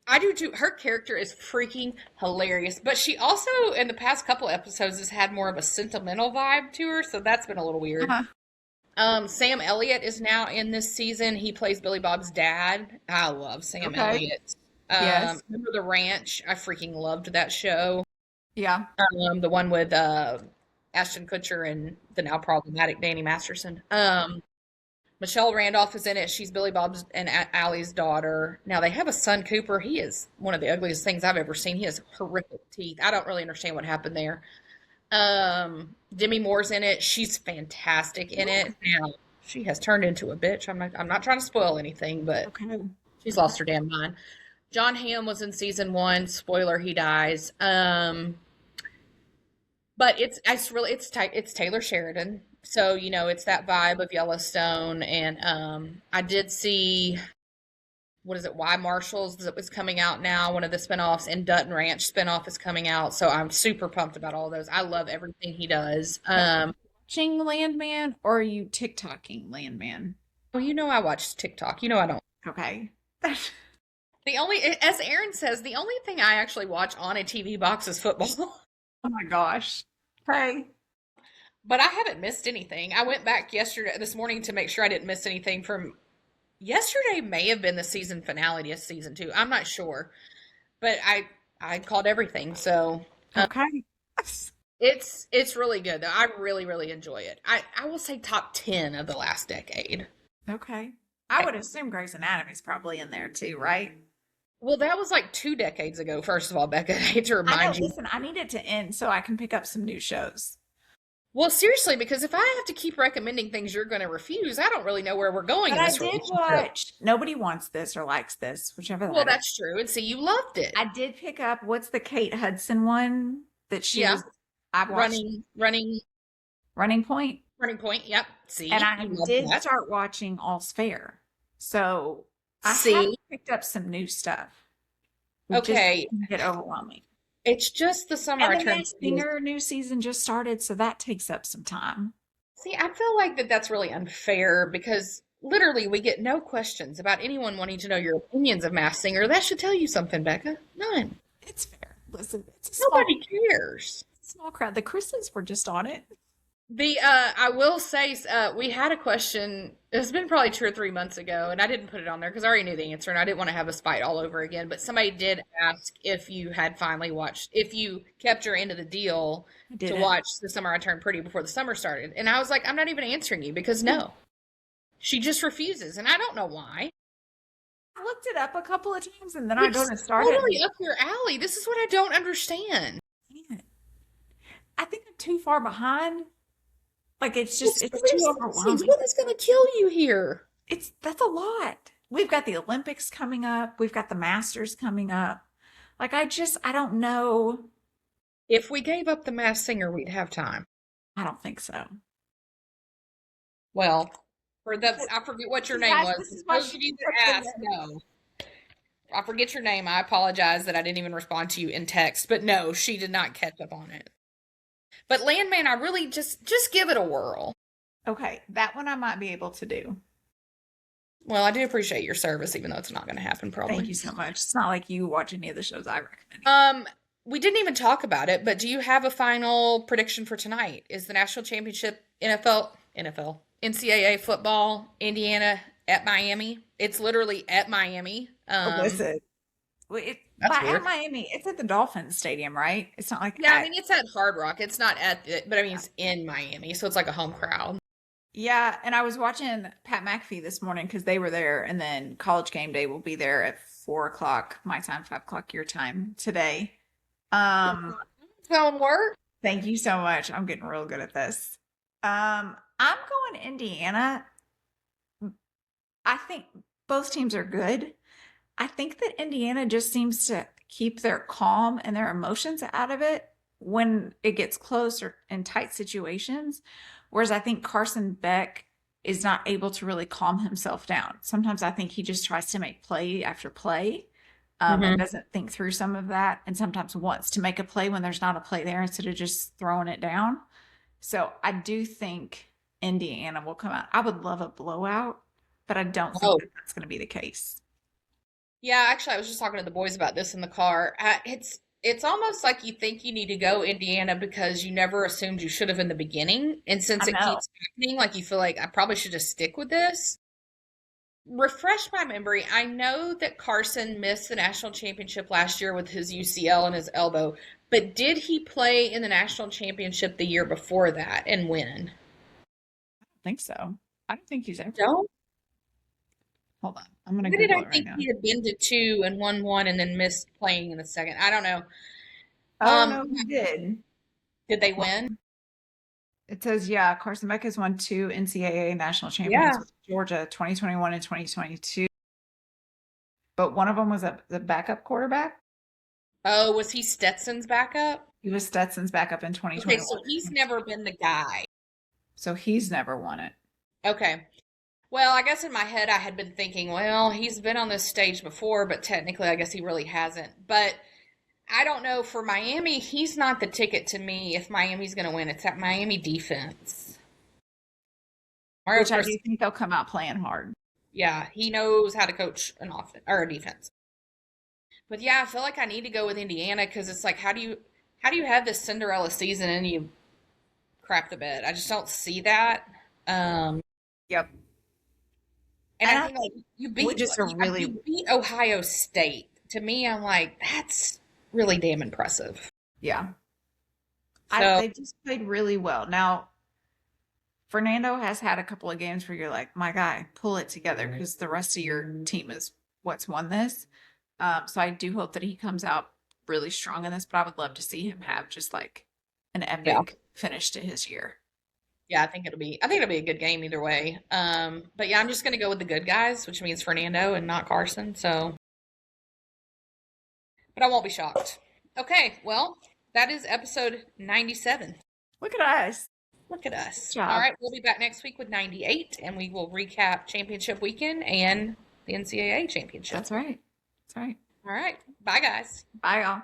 I do too. Her character is freaking hilarious, but she also, in the past couple episodes, has had more of a sentimental vibe to her, so that's been a little weird. Sam Elliott is now in this season. He plays Billy Bob's dad. I love Sam
Okay.
Elliott.
Yes.
Remember The Ranch? I freaking loved that show.
Yeah.
The one with Ashton Kutcher and the now problematic Danny Masterson. Michelle Randolph is in it. She's Billy Bob's and Allie's daughter. Now they have a son, Cooper. He is one of the ugliest things I've ever seen. He has horrific teeth. I don't really understand what happened there. Demi Moore's in it. She's fantastic in it. Now she has turned into a bitch. I'm not trying to spoil anything, but
Okay.
she's lost her damn mind. John Hamm was in season one. Spoiler, he dies. But it's Taylor Sheridan. So, it's that vibe of Yellowstone. And I did see, what is it, Y Marshals that was coming out now, one of the spinoffs, and Dutton Ranch spinoff is coming out. So I'm super pumped about all those. I love everything he does.
Watching Landman, or are you TikToking Landman?
Well, I watch TikTok. I don't.
Okay.
As Aaron says, the only thing I actually watch on a TV box is football.
Oh my gosh. Okay.
But I haven't missed anything. I went back this morning to make sure I didn't miss anything from yesterday. May have been the season finale of season 2. I'm not sure, but I called everything. So
Okay.
it's really good though. I really, really enjoy it. I will say top 10 of the last decade.
Okay. I would assume Grey's Anatomy is probably in there too, right?
Well, that was like 2 decades ago. First of all, Becca, I hate to
I
remind
know.
you.
Listen, I need it to end so I can pick up some new shows.
Well, seriously, because if I have to keep recommending things you're going to refuse, I don't really know where we're going
But
in
I
this
did
relationship.
watch Nobody Wants This or Likes This, whichever
Well,
that is.
that's true. And see, you loved it.
I did pick up, what's the Kate Hudson one that she
Yeah.
was, I watched
Running
Point,
Point. Yep. See,
and I
you love
did
that.
start watching All's Fair. So I have
See,
picked up some new stuff. It just
okay.
can get overwhelming.
It's just the summer I
And the
turned.
Masked Singer new season just started, so that takes up some time.
See, I feel like that's really unfair because literally we get no questions about anyone wanting to know your opinions of Masked Singer. That should tell you something, Becca. None.
It's fair. Listen, it's a small,
Nobody cares.
small crowd. The Chris's were just on it.
I will say, we had a question. It's been probably 2 or 3 months ago, and I didn't put it on there because I already knew the answer, and I didn't want to have us fight all over again. But somebody did ask if you had finally watched, if you kept your end of the deal
I
to
didn't.
watch The Summer I Turned Pretty before the summer started, and I was like, I'm not even answering you because no, she just refuses, and I don't know why.
I looked it up a couple of times and then I go to
It's
start it.
totally up your alley. This is what I don't understand.
Man, I think I'm too far behind. Like it's too
Seriously,
overwhelming.
what is going to kill you here?
That's a lot. We've got the Olympics coming up. We've got the Masters coming up. Like I don't know.
If we gave up the Masked Singer, we'd have time.
I don't think so.
Well, I forget what your name
Guys,
was.
this is my
Those of you that asked, no. I forget your name. I apologize that I didn't even respond to you in text. But no, she did not catch up on it. But Landman, I really just give it a whirl.
Okay, that one I might be able to do.
Well, I do appreciate your service, even though it's not going to happen probably.
Thank you so much. It's not like you watch any of the shows I recommend.
We didn't even talk about it, but do you have a final prediction for tonight? Is the national championship NCAA football, Indiana at Miami? It's literally at Miami.
Listen,
That's weird.
at Miami, it's at the Dolphins Stadium, right? It's not like
Yeah, I mean it's at Hard Rock. It's not but I mean it's in Miami, so it's like a home crowd.
Yeah, and I was watching Pat McAfee this morning because they were there, and then College Game Day will be there at 4:00 my time, 5:00 your time today.
Phone work.
Thank you so much. I'm getting real good at this. I'm going Indiana. I think both teams are good. I think that Indiana just seems to keep their calm and their emotions out of it when it gets close or in tight situations. Whereas I think Carson Beck is not able to really calm himself down. Sometimes I think he just tries to make play after play and doesn't think through some of that, and sometimes wants to make a play when there's not a play there instead of just throwing it down. So I do think Indiana will come out. I would love a blowout, but I don't think that's going to be the case.
Yeah, actually, I was just talking to the boys about this in the car. It's almost like you think you need to go Indiana because you never assumed you should have in the beginning, and since it keeps happening, like you feel like I probably should just stick with this. Refresh my memory. I know that Carson missed the national championship last year with his UCL and his elbow, but did he play in the national championship the year before that and win?
I don't think so. I don't think he's ever.
Don't.
Hold on. I'm going to
Why did
Google
I
it right
think
now.
he had been to two and won one and then missed playing in the second? I don't know.
Oh,
Um,
no, he did.
did they win?
It says, yeah, Carson Beck has won 2 NCAA national champions
Yeah.
with Georgia, 2021 and 2022. But one of them was the backup quarterback.
Oh, was he Stetson's backup?
He was Stetson's backup in
Okay,
2021.
so he's never been the guy.
So he's never won it.
Okay. Well, I guess in my head I had been thinking, well, he's been on this stage before, but technically I guess he really hasn't. But I don't know. For Miami, he's not the ticket to me if Miami's going to win. It's that Miami defense. Mario
Which I
Chris,
do think they'll come out playing hard.
yeah, he knows how to coach an offense or a defense. But yeah, I feel like I need to go with Indiana because it's like, how do you have this Cinderella season and you crap the bed? I just don't see that. Um,
Yep.
and
And
I
I
think like
think
you
which
beat
is a really,
you beat Ohio State. To me, I'm like, that's really damn impressive.
yeah.
So
They just played really well. Now, Fernando has had a couple of games where you're like, my guy, pull it together because the rest of your team is what's won this. So I do hope that he comes out really strong in this, but I would love to see him have just like an
yeah,
epic finish to his year.
yeah, I think it'll be a good game either way. But yeah, I'm just gonna go with the good guys, which means Fernando and not Carson. So, but I won't be shocked. Okay, well, that is episode 97.
Look at us.
Look at
Good
us. All
job.
right, we'll be back next week with 98, and we will recap championship weekend and the NCAA championship.
That's right. That's right.
All right, bye guys.
Bye, y'all.